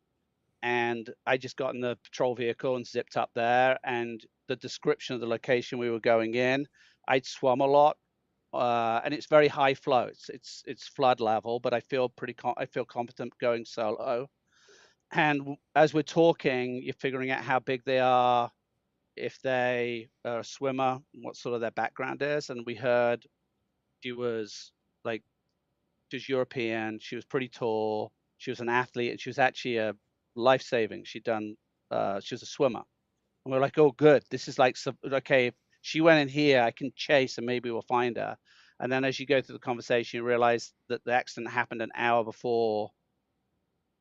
And I just got in the patrol vehicle and zipped up there. And the description of the location we were going in, I'd swum a lot and it's very high flow. It's flood level, but I feel I feel competent going solo. And as we're talking, you're figuring out how big they are, if they are a swimmer, what sort of their background is. And we heard she was like, she was European, she was pretty tall, she was an athlete, and she was actually a life-saving. She was a swimmer. And we're like, oh, good. This is like, okay, if she went in here, I can chase and maybe we'll find her. And then as you go through the conversation, you realize that the accident happened an hour before,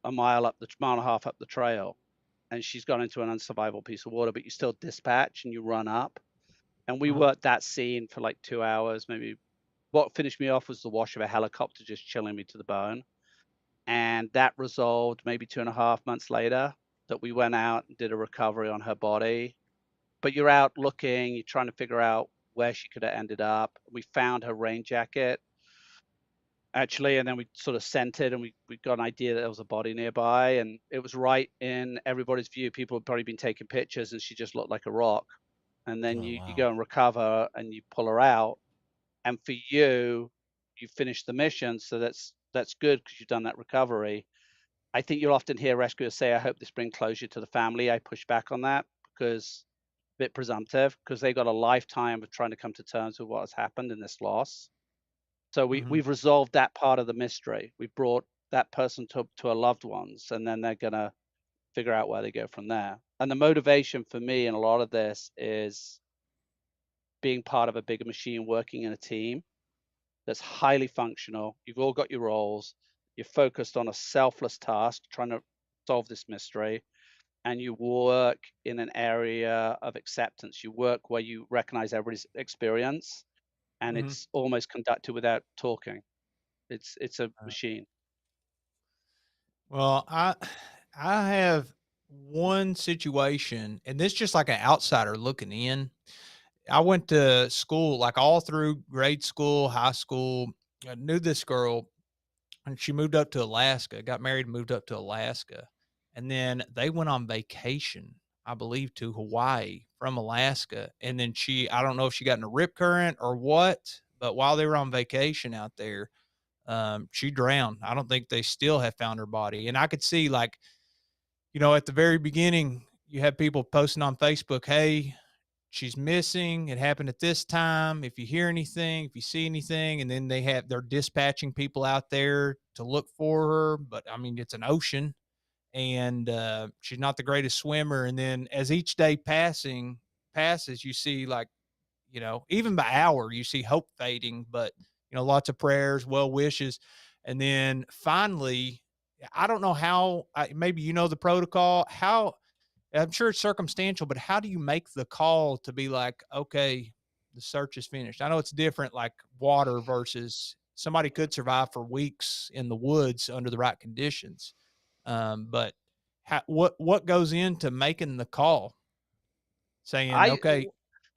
a mile and a half up the trail. And she's gone into an unsurvivable piece of water, but you still dispatch and you run up. And we worked that scene for like 2 hours, maybe. What finished me off was the wash of a helicopter just chilling me to the bone. And that resolved maybe 2.5 months later, that we went out and did a recovery on her body. But you're out looking, you're trying to figure out where she could have ended up. We found her rain jacket, actually, and then we sort of scented, and we got an idea that there was a body nearby, and it was right in everybody's view. People had probably been taking pictures, and she just looked like a rock. And then Oh, you wow. go and recover, and you pull her out, and for you, you finish the mission, so that's good because you've done that recovery. I think you'll often hear rescuers say, I hope this brings closure to the family. I push back on that because a bit presumptive, because they got a lifetime of trying to come to terms with what has happened in this loss. So we've resolved that part of the mystery. We've brought that person to our loved ones, and then they're going to figure out where they go from there. And the motivation for me in a lot of this is being part of a bigger machine, working in a team that's highly functional. You've all got your roles. You're focused on a selfless task, trying to solve this mystery, and you work in an area of acceptance. You work where you recognize everybody's experience, and it's almost conducted without talking. It's a machine. Well, I have one situation, and this just like an outsider looking in. I went to school like all through grade school, high school. I knew this girl, and she moved up to Alaska, got married, and moved up to Alaska, and then they went on vacation, I believe, to Hawaii from Alaska. And then I don't know if she got in a rip current or what, but while they were on vacation out there, she drowned. I don't think they still have found her body. And I could see, like, at the very beginning, you have people posting on Facebook, hey, she's missing. It happened at this time. If you hear anything, if you see anything, and then they're dispatching people out there to look for her. But I mean, it's an ocean, and she's not the greatest swimmer. And then as each day passes, you see, like, even by hour, you see hope fading, but lots of prayers, well wishes. And then finally, I don't know how, maybe the protocol, how, I'm sure it's circumstantial, but how do you make the call to be like, okay, the search is finished? I know it's different, like water versus somebody could survive for weeks in the woods under the right conditions. But what goes into making the call, saying, I okay,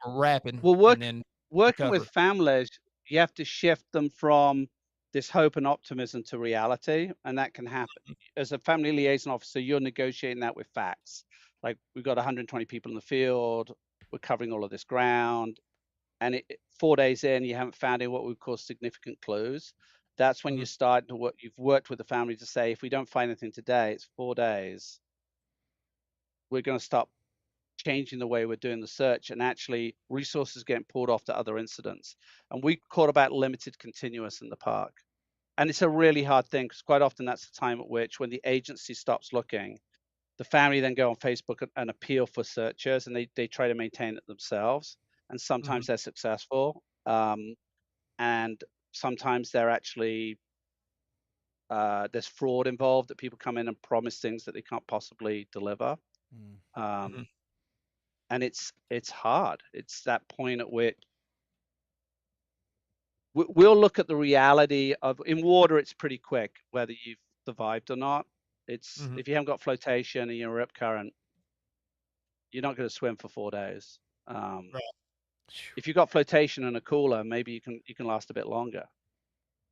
we're wrapping, Well, and then working with recover? families, you have to shift them from this hope and optimism to reality, and that can happen. As a family liaison officer, you're negotiating that with facts. Like, we've got 120 people in the field, we're covering all of this ground, and 4 days in, you haven't found any what we call significant clues. That's when you Mhm, start to work. You've worked with the family to say, if we don't find anything today, it's 4 days. We're going to start changing the way we're doing the search, and actually resources getting pulled off to other incidents. And we caught about limited continuous in the park. And it's a really hard thing because quite often that's the time at which, when the agency stops looking, the family then go on Facebook and appeal for searchers, and they try to maintain it themselves. And sometimes mhm, they're successful. And sometimes they're actually, there's fraud involved, that people come in and promise things that they can't possibly deliver. Mm. Um, mhm, and it's hard. It's that point at which we'll look at the reality of, in water, it's pretty quick whether you've survived or not. It's, mhm. if you haven't got flotation and you're a rip current, you're not going to swim for 4 days. Right. If you've got flotation and a cooler, maybe you can last a bit longer.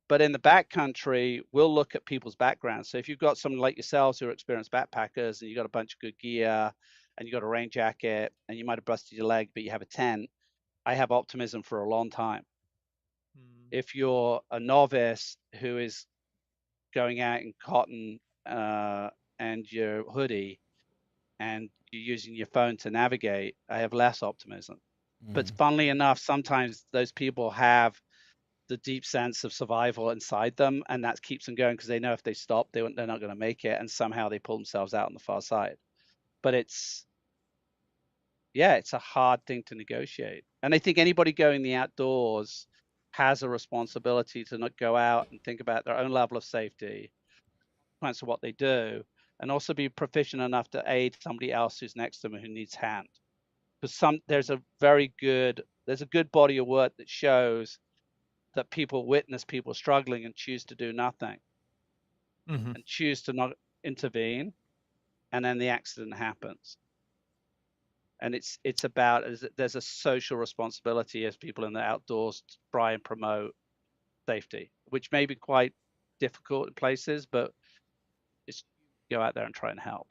But in the backcountry, we'll look at people's backgrounds. So if you've got someone like yourselves who are experienced backpackers, and you've got a bunch of good gear, and you've got a rain jacket, and you might have busted your leg, but you have a tent, I have optimism for a long time. if you're a novice who is going out in cotton and your hoodie and you're using your phone to navigate, I have less optimism. But funnily enough, sometimes those people have the deep sense of survival inside them, and that keeps them going because they know if they stop, they're not going to make it, and somehow they pull themselves out on the far side. But it's a hard thing to negotiate. And I think anybody going the outdoors has a responsibility to not go out and think about their own level of safety, consequence of what they do, and also be proficient enough to aid somebody else who's next to them who needs hand. Because there's a good body of work that shows that people witness people struggling and choose to do nothing and choose to not intervene, and then the accident happens. And it's about, there's a social responsibility as people in the outdoors to try and promote safety, which may be quite difficult in places, but it's go out there and try and help.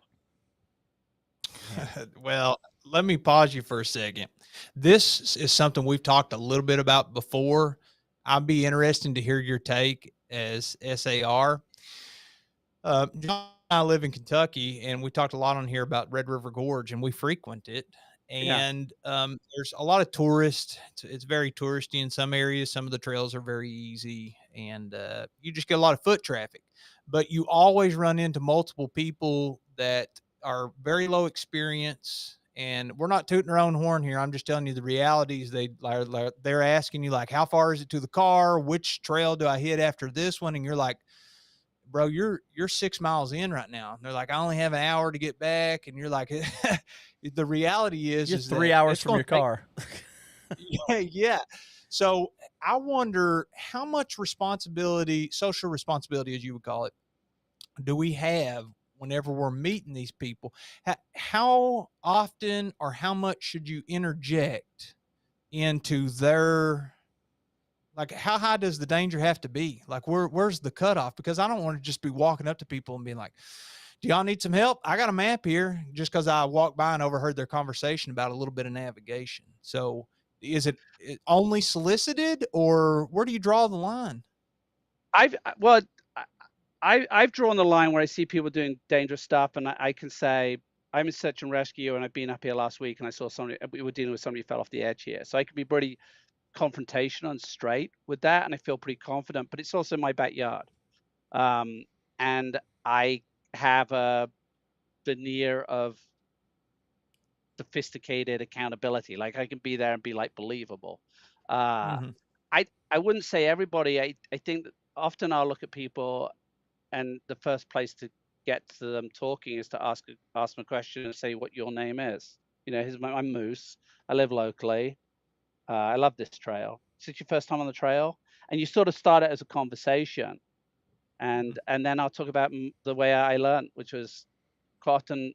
Well, let me pause you for a second. This is something we've talked a little bit about before. I'd be interested to hear your take as SAR. John and I live in Kentucky, and we talked a lot on here about Red River Gorge, and we frequent it. And there's a lot of tourists. It's very touristy in some areas. Some of the trails are very easy, and you just get a lot of foot traffic. But you always run into multiple people that are very low experience. And we're not tooting our own horn here. I'm just telling you the realities. They're asking you, like, how far is it to the car? Which trail do I hit after this one? And you're like, bro, you're 6 miles in right now. And they're like, I only have an hour to get back. And you're like, the reality is, You're is 3 that hours it's from gonna your take- car. yeah. So I wonder how much responsibility, social responsibility, as you would call it, do we have whenever we're meeting these people? How often or how much should you interject into their, like, how high does the danger have to be? Like, where's the cutoff? Because I don't want to just be walking up to people and being like, do y'all need some help? I got a map here, just because I walked by and overheard their conversation about a little bit of navigation. So is it only solicited, or where do you draw the line? I've drawn the line where I see people doing dangerous stuff, and I can say, I'm in search and rescue, and I've been up here last week, and I saw somebody. We were dealing with somebody who fell off the edge here, so I can be pretty confrontational and straight with that, and I feel pretty confident. But it's also my backyard, and I have a veneer of sophisticated accountability. Like, I can be there and be like believable. I wouldn't say everybody. I think that often I'll look at people, and the first place to get to them talking is to ask them a question and say what your name is. I'm Moose. I live locally. I love this trail. Is it your first time on the trail? And you sort of start it as a conversation, and then I'll talk about the way I learned, which was cotton.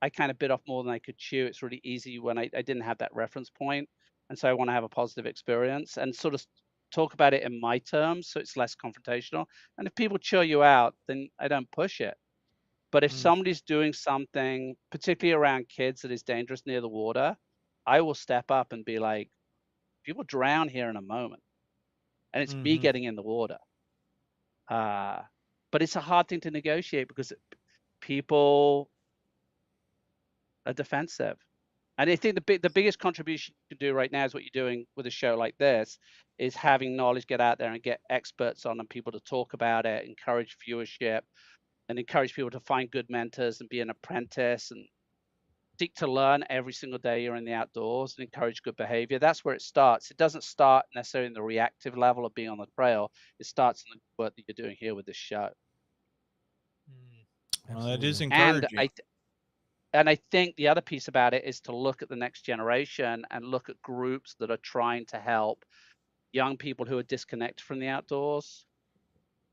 I kind of bit off more than I could chew. It's really easy when I didn't have that reference point, and so I want to have a positive experience and sort of talk about it in my terms, so it's less confrontational. And if people chill you out, then I don't push it. But if somebody's doing something, particularly around kids, that is dangerous near the water, I will step up and be like, people drown here in a moment, and it's me getting in the water. But it's a hard thing to negotiate because people are defensive. And I think the biggest contribution you can do right now is what you're doing with a show like this, is having knowledge get out there and get experts on and people to talk about it, encourage viewership, and encourage people to find good mentors and be an apprentice and seek to learn every single day you're in the outdoors and encourage good behavior. That's where it starts. It doesn't start necessarily in the reactive level of being on the trail. It starts in the work that you're doing here with this show. Well, that is And encouraging. I think the other piece about it is to look at the next generation and look at groups that are trying to help young people who are disconnected from the outdoors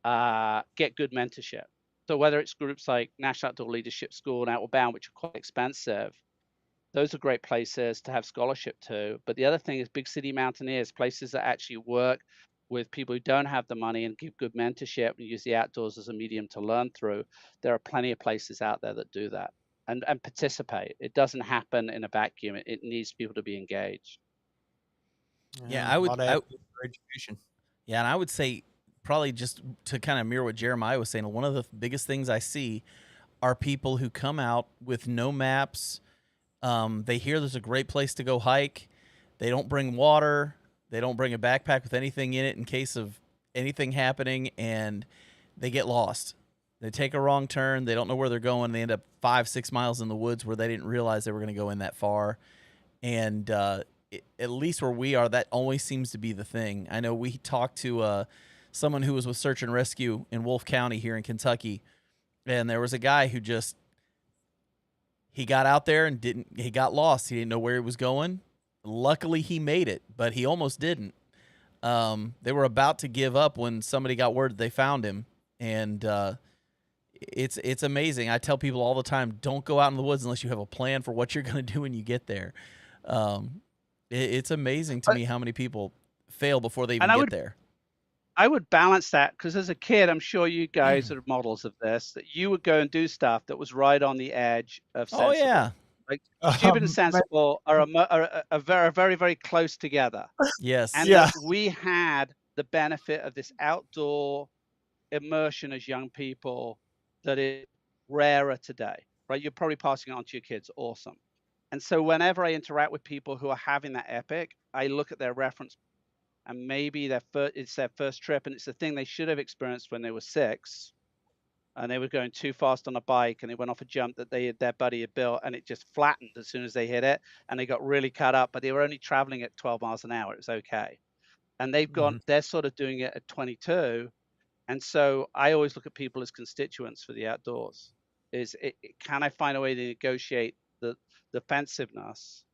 get good mentorship. So whether it's groups like National Outdoor Leadership School and Outward Bound, which are quite expensive, those are great places to have scholarship to. But the other thing is big city mountaineers, places that actually work with people who don't have the money and give good mentorship and use the outdoors as a medium to learn through. There are plenty of places out there that do that and participate. It doesn't happen in a vacuum. It needs people to be engaged. Yeah, I would. for education. Yeah, and I would say probably just to kind of mirror what Jeremiah was saying, one of the biggest things I see are people who come out with no maps. They hear there's a great place to go hike. They don't bring water. They don't bring a backpack with anything in it in case of anything happening, and they get lost. They take a wrong turn. They don't know where they're going. They end up 5-6 miles in the woods where they didn't realize they were going to go in that far. And at least where we are, that always seems to be the thing. I know we talked to someone who was with Search and Rescue in Wolfe County here in Kentucky, and there was a guy who just he got out there and he got lost. He didn't know where he was going. Luckily, he made it, but he almost didn't. They were about to give up when somebody got word that they found him, and it's amazing. I tell people all the time, don't go out in the woods unless you have a plan for what you're going to do when you get there. It's amazing to me how many people fail before they even get there. I would balance that because as a kid, I'm sure you guys are models of this, that you would go and do stuff that was right on the edge of sensible. Oh, yeah. Like stupid and sensible are very, very, very close together. Yes. And that we had the benefit of this outdoor immersion as young people that is rarer today, right? You're probably passing it on to your kids. Awesome. And so whenever I interact with people who are having that epic, I look at their reference, and maybe it's their first trip, and it's the thing they should have experienced when they were 6, and they were going too fast on a bike, and they went off a jump that their buddy had built, and it just flattened as soon as they hit it, and they got really cut up, but they were only traveling at 12 miles an hour. It was okay. And they're sort of doing it at 22. And so I always look at people as constituents for the outdoors. Can I find a way to negotiate the defensiveness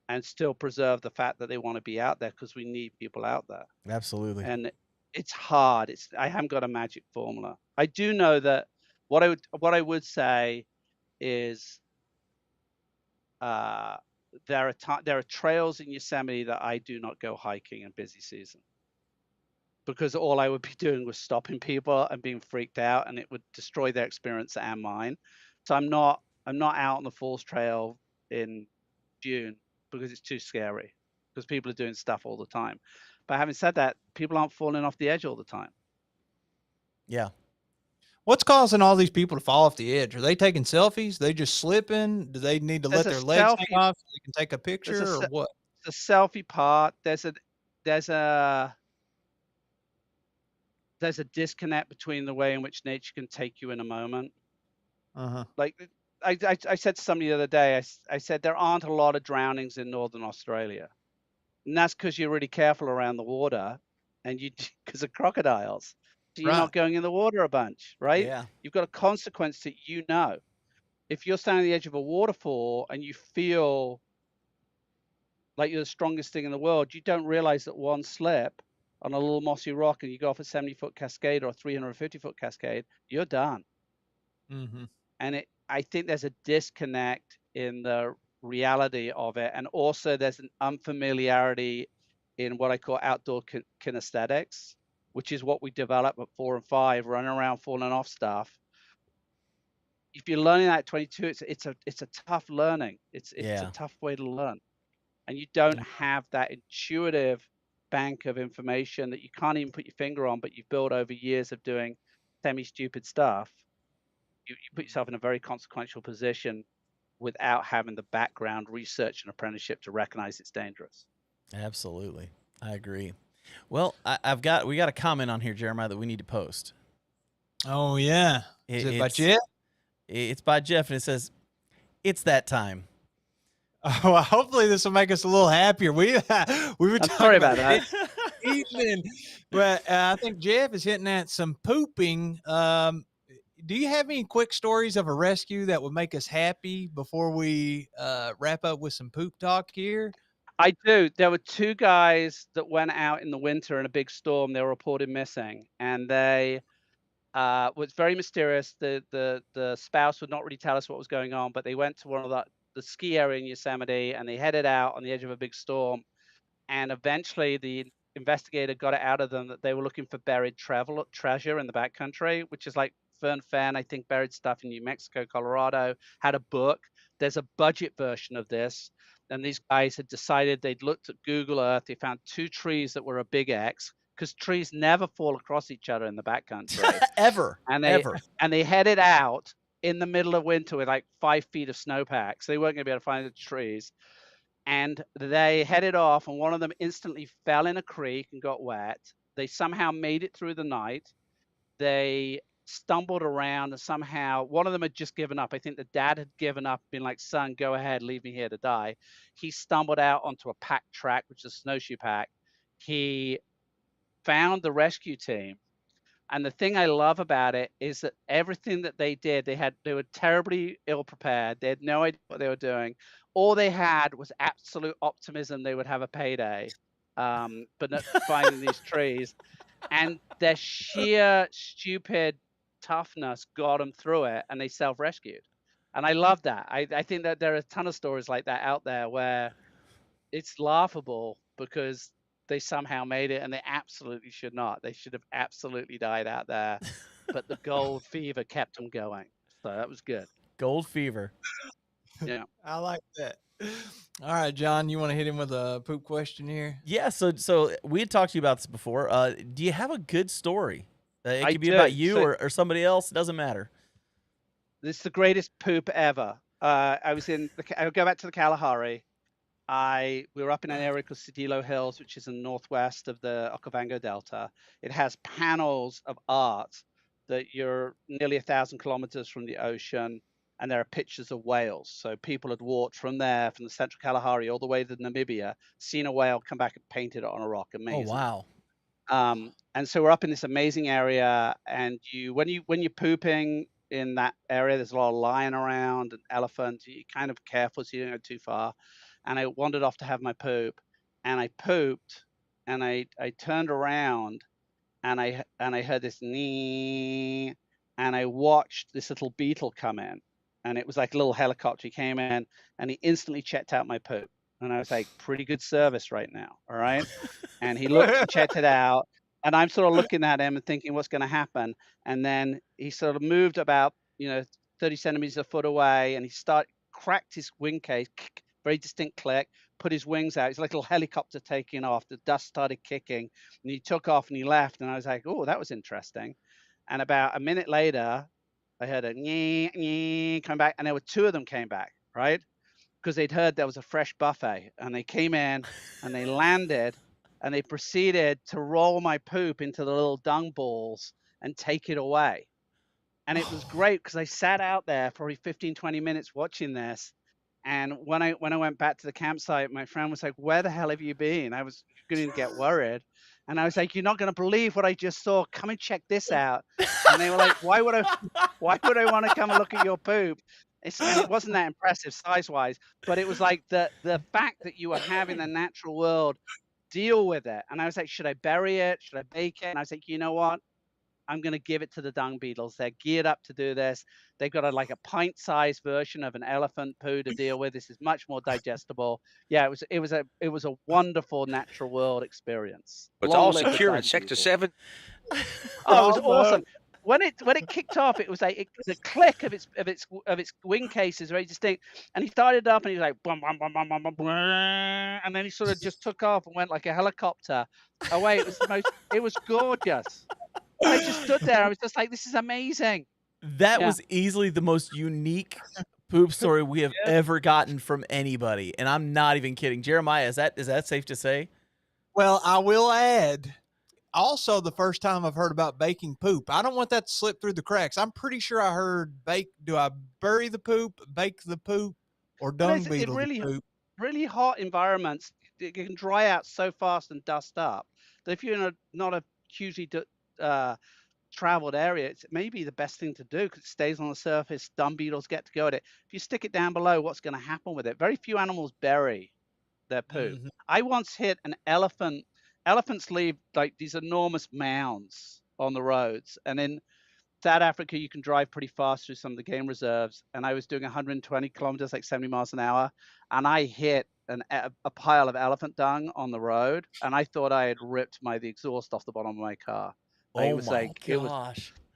and still preserve the fact that they want to be out there, because we need people out there. Absolutely. And it's hard. I haven't got a magic formula. I do know that what I would say is there are trails in Yosemite that I do not go hiking in busy season, because all I would be doing was stopping people and being freaked out, and it would destroy their experience and mine. So I'm not out on the Falls Trail in June because it's too scary, because people are doing stuff all the time. But having said that, people aren't falling off the edge all the time. Yeah. What's causing all these people to fall off the edge? Are they taking selfies? They just slipping? Do they need to let their legs hang off so they can take a picture, or what? The selfie part, there's a disconnect between the way in which nature can take you in a moment. Like I said to somebody the other day, I said there aren't a lot of drownings in Northern Australia, and that's because you're really careful around the water, and because of crocodiles. So you're not going in the water a bunch, right? Yeah. You've got a consequence that if you're standing on the edge of a waterfall and you feel like you're the strongest thing in the world, you don't realize that one slip on a little mossy rock and you go off a 70-foot cascade or a 350-foot cascade, you're done. And I think there's a disconnect in the reality of it, and also there's an unfamiliarity in what I call outdoor kinesthetics, which is what we develop at 4 and 5, running around, falling off stuff. If you're learning that at 22, it's a tough learning. It's a tough way to learn, and you don't have that intuitive bank of information that you can't even put your finger on, but you've built over years of doing semi-stupid stuff. You put yourself in a very consequential position without having the background research and apprenticeship to recognize it's dangerous. Absolutely. I agree. Well, we got a comment on here, Jeremiah, that we need to post. Oh, yeah. Is it by Jeff? It's by Jeff, and it says, "It's that time." Oh, well, hopefully this will make us a little happier. We were sorry about that. Evening, but I think Jeff is hitting at some pooping. Do you have any quick stories of a rescue that would make us happy before we wrap up with some poop talk here? I do. There were 2 guys that went out in the winter in a big storm. They were reported missing, and they was very mysterious. The spouse would not really tell us what was going on, but they went to one of the ski area in Yosemite, and they headed out on the edge of a big storm. And eventually the investigator got it out of them that they were looking for buried treasure in the backcountry, which is like Fern Fen, I think, buried stuff in New Mexico, Colorado, had a book. There's a budget version of this. And these guys had decided, they'd looked at Google Earth. They found 2 trees that were a big X, because trees never fall across each other in the backcountry. Ever. Ever. And they headed out in the middle of winter with like 5 feet of snowpack, so they weren't going to be able to find the trees. And they headed off, and one of them instantly fell in a creek and got wet. They somehow made it through the night. They stumbled around, and somehow one of them had just given up. I think the dad had given up, been like, "Son, go ahead, leave me here to die." He stumbled out onto a packed track, which is a snowshoe pack. He found the rescue team. And the thing I love about it is that everything that they did, they were terribly ill prepared. They had no idea what they were doing. All they had was absolute optimism they would have a payday, but not finding these trees. And their sheer stupid toughness got them through it, and they self-rescued. And I love that. I think that there are a ton of stories like that out there where it's laughable because they somehow made it, and they absolutely should not. They should have absolutely died out there, but the gold fever kept them going. So that was good. Gold fever. Yeah. I like that. All right, John, you want to hit him with a poop question here? Yeah, so we had talked to you about this before. Do you have a good story? It I could be do. about you So- or somebody else. It doesn't matter. This is the greatest poop ever. I would go back to the Kalahari. We were up in an area called Cedillo Hills, which is in the northwest of the Okavango Delta. It has panels of art that you're nearly 1,000 kilometers from the ocean, and there are pictures of whales. So people had walked from there, from the central Kalahari, all the way to Namibia, seen a whale, come back and painted it on a rock. Amazing. Oh wow. And so we're up in this amazing area, and when you're pooping in that area, there's a lot of lion around and elephants. You're kind of careful so you don't go too far. And I wandered off to have my poop, and I pooped, and I turned around, and I heard this nee, and I watched this little beetle come in, and it was like a little helicopter. He came in, and he instantly checked out my poop, and I was like, pretty good service right now, all right? And he looked and checked it out, and I'm sort of looking at him and thinking, what's going to happen? And then he sort of moved about 30 centimeters, a foot away, and he cracked his wing case. Very distinct click, put his wings out. It's like a little helicopter taking off. The dust started kicking, and he took off and he left. And I was like, oh, that was interesting. And about a minute later, I heard a nyeh, come back, and there were two of them came back, right? Because they'd heard there was a fresh buffet, and they came in and they landed, and they proceeded to roll my poop into the little dung balls and take it away. And it was great because I sat out there for 15, 20 minutes watching this. And when I went back to the campsite, my friend was like, where the hell have you been? I was going to get worried. And I was like, you're not going to believe what I just saw. Come and check this out. And they were like, why would I want to come and look at your poop? It wasn't that impressive size-wise, but it was like the fact that you were having the natural world deal with it. And I was like, should I bury it? Should I bake it? And I was like, you know what? I'm going to give it to the dung beetles. They're geared up to do this. They've got a pint-sized version of an elephant poo to deal with. This is much more digestible. Yeah, it was a wonderful natural world experience. It's Long all live the secure in dung Sector beetle. 7. Oh, it was awesome. When it kicked off, it was like the click of its wing case is very distinct. And he started up and he was like, bum, bum, bum, bum, bum, bum, and then he sort of just took off and went like a helicopter away. It was gorgeous. I just stood there. I was just like, this is amazing. That was easily the most unique poop story we have ever gotten from anybody, and I'm not even kidding. Jeremiah, is that safe to say? Well, I will add, also the first time I've heard about baking poop. I don't want that to slip through the cracks. I'm pretty sure I heard bake. Do I bury the poop, bake the poop, or dung beetle the poop? Really hot environments, it can dry out so fast and dust up that if you're not a hugely traveled area, it's maybe the best thing to do because it stays on the surface. Dung beetles get to go at it. If you stick it down below, what's going to happen with it? Very few animals bury their poop. Mm-hmm. I once hit an elephant. Elephants leave like these enormous mounds on the roads, and in South Africa, you can drive pretty fast through some of the game reserves. And I was doing 120 kilometers, like 70 miles an hour, and I hit a pile of elephant dung on the road, and I thought I had ripped the exhaust off the bottom of my car. It was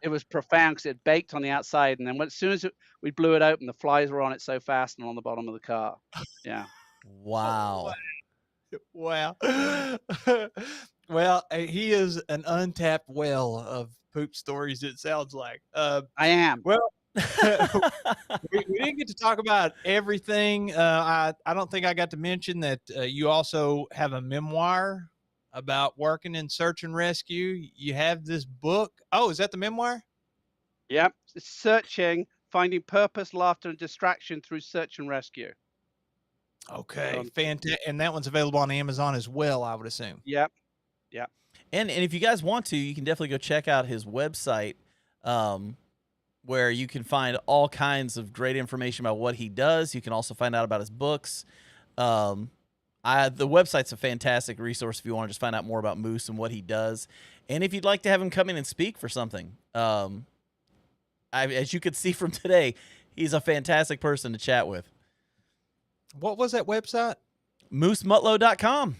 it was profound because it baked on the outside, and then as soon as we blew it open, the flies were on it so fast and on the bottom of the car. Yeah. Wow. Wow. Well, he is an untapped well of poop stories, it sounds like. I am. Well, we didn't get to talk about everything. I don't think I got to mention that you also have a memoir about working in search and rescue. You have this book. Oh, is that the memoir? Yep. Searching, finding purpose, laughter, and distraction through search and rescue. Okay, fantastic. And that one's available on Amazon as well, I would assume. Yep. Yep. And if you guys want to, you can definitely go check out his website, where you can find all kinds of great information about what he does. You can also find out about his books. The website's a fantastic resource if you want to just find out more about Moose and what he does. And if you'd like to have him come in and speak for something, as you could see from today, he's a fantastic person to chat with. What was that website? MooseMutlow.com.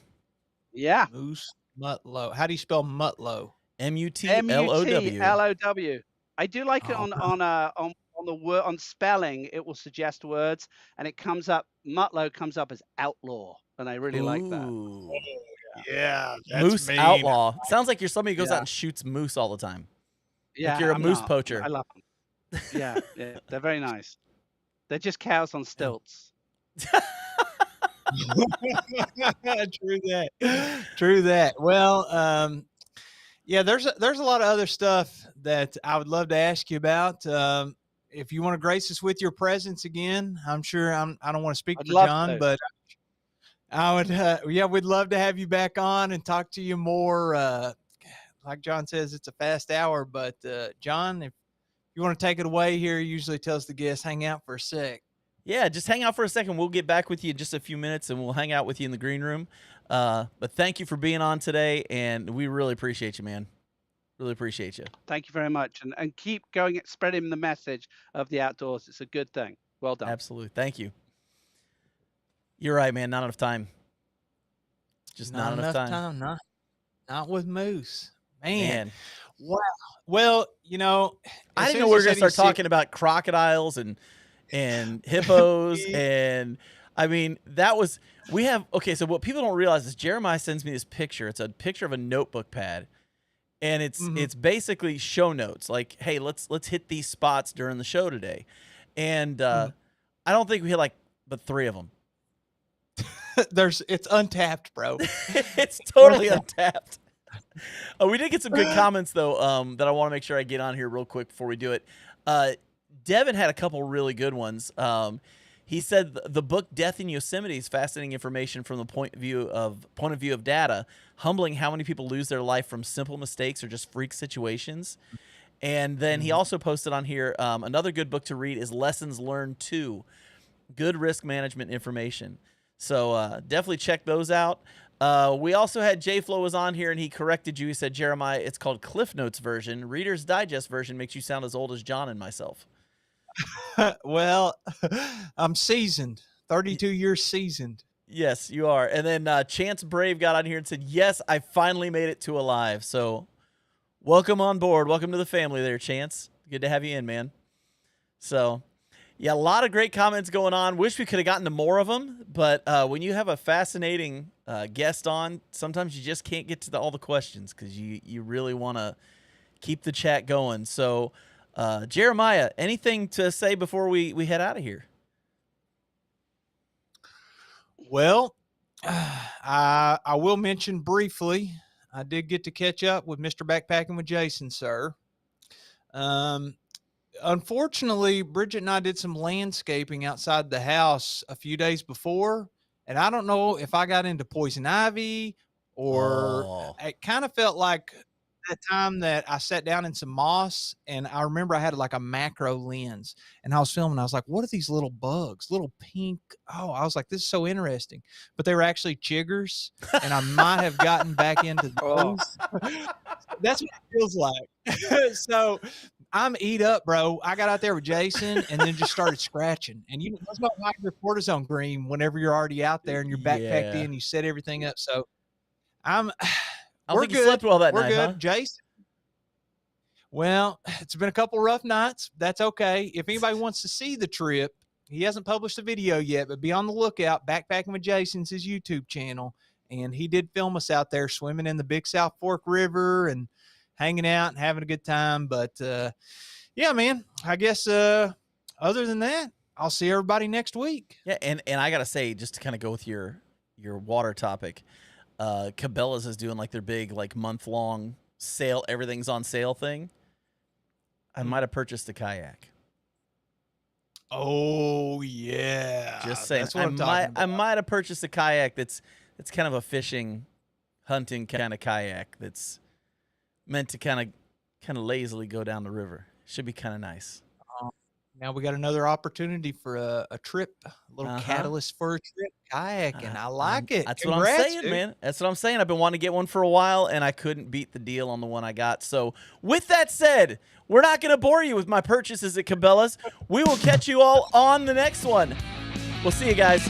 Yeah. Moose Mutlow. How do you spell Mutlow? MUTLOW. MUTLOW. I do like it on the word on spelling. It will suggest words, and it comes up. Mutlow comes up as outlaw, and I really like that. Ooh. Yeah, that's Moose mean. outlaw. Sounds like you're somebody who goes Yeah. out and shoots moose all the time. Yeah, you're a I'm moose not. poacher. I love them. Yeah, they're very nice. They're just cows on stilts. True that. Well, yeah, there's a lot of other stuff that I would love to ask you about. If you want to grace us with your presence again, I'm sure I don't want to speak I'd for love John, to. but I would, yeah, we'd love to have you back on and talk to you more. Like John says, it's a fast hour, but John, if you want to take it away here, he usually tells the guests hang out for a sec. Yeah, just hang out for a second. We'll get back with you in just a few minutes, and we'll hang out with you in the green room. But thank you for being on today, and we really appreciate you, man. Really appreciate you. Thank you very much, and keep going, spreading the message of the outdoors. It's a good thing. Well done. Absolutely. Thank you. You're right, man. Not enough time. Just not enough time. Not with Moose. Man. Wow. Well, I didn't know we were going to start talking about crocodiles and hippos. And I mean, so what people don't realize is Jeremiah sends me this picture. It's a picture of a notebook pad. And it's basically show notes. Like, hey, let's hit these spots during the show today. And I don't think we hit but 3 of them. It's untapped, bro. It's totally untapped. We did get some good comments though, that I want to make sure I get on here real quick before we do it. Devin had a couple really good ones. He said the book Death in Yosemite is fascinating information from the point of view of data, humbling how many people lose their life from simple mistakes or just freak situations. And then he also posted on here, another good book to read is Lessons Learned 2, good risk management information. So definitely check those out. We also had J Flo was on here and he corrected you. He said, Jeremiah, it's called Cliff Notes version. Reader's Digest version makes you sound as old as John and myself. Well, I'm seasoned, 32 years seasoned. Yes, you are. And then Chance Brave got on here and said, yes, I finally made it to alive. So welcome on board. Welcome to the family there, Chance. Good to have you in, man. So yeah, a lot of great comments going on. Wish we could have gotten to more of them, but when you have a fascinating guest on, sometimes you just can't get to all the questions because you really want to keep the chat going. So Jeremiah, anything to say before we head out of here? Well, I will mention briefly, I did get to catch up with Mr. Backpacking with Jason, sir. Unfortunately, Bridget and I did some landscaping outside the house a few days before, and I don't know if I got into poison ivy or it kind of felt like that time that I sat down in some moss, and I remember I had like a macro lens and I was filming. I was like, what are these little bugs, little pink? Oh, I was like, this is so interesting, but they were actually chiggers and I might have gotten back into those. That's what it feels like. So I'm eat up, bro. I got out there with Jason and then just started scratching. And there's no higher cortisone cream whenever you're already out there and you're backpacked in, you set everything up. So I don't think you slept well that night, huh? Jason. Well, it's been a couple rough nights. That's okay. If anybody wants to see the trip, he hasn't published a video yet, but be on the lookout. Backpacking with Jason's his YouTube channel. and he did film us out there swimming in the Big South Fork River and hanging out and having a good time. But yeah, man, I guess other than that, I'll see everybody next week. Yeah, and I gotta say, just to kind of go with your water topic, Cabela's is doing like their big like month-long sale, everything's on sale thing. I might have purchased a kayak. Oh yeah, Just saying, that's what I'm talking about. I might have purchased a kayak that's kind of a fishing, hunting kind of kayak that's meant to kind of lazily go down the river. Should be kind of nice. Now we got another opportunity for a trip, a little catalyst for a trip, kayaking. I like it. That's Congrats, what I'm saying, dude. man. That's what I'm saying. I've been wanting to get one for a while, and I couldn't beat the deal on the one I got. So with that said, we're not going to bore you with my purchases at Cabela's. We will catch you all on the next one. We'll see you guys.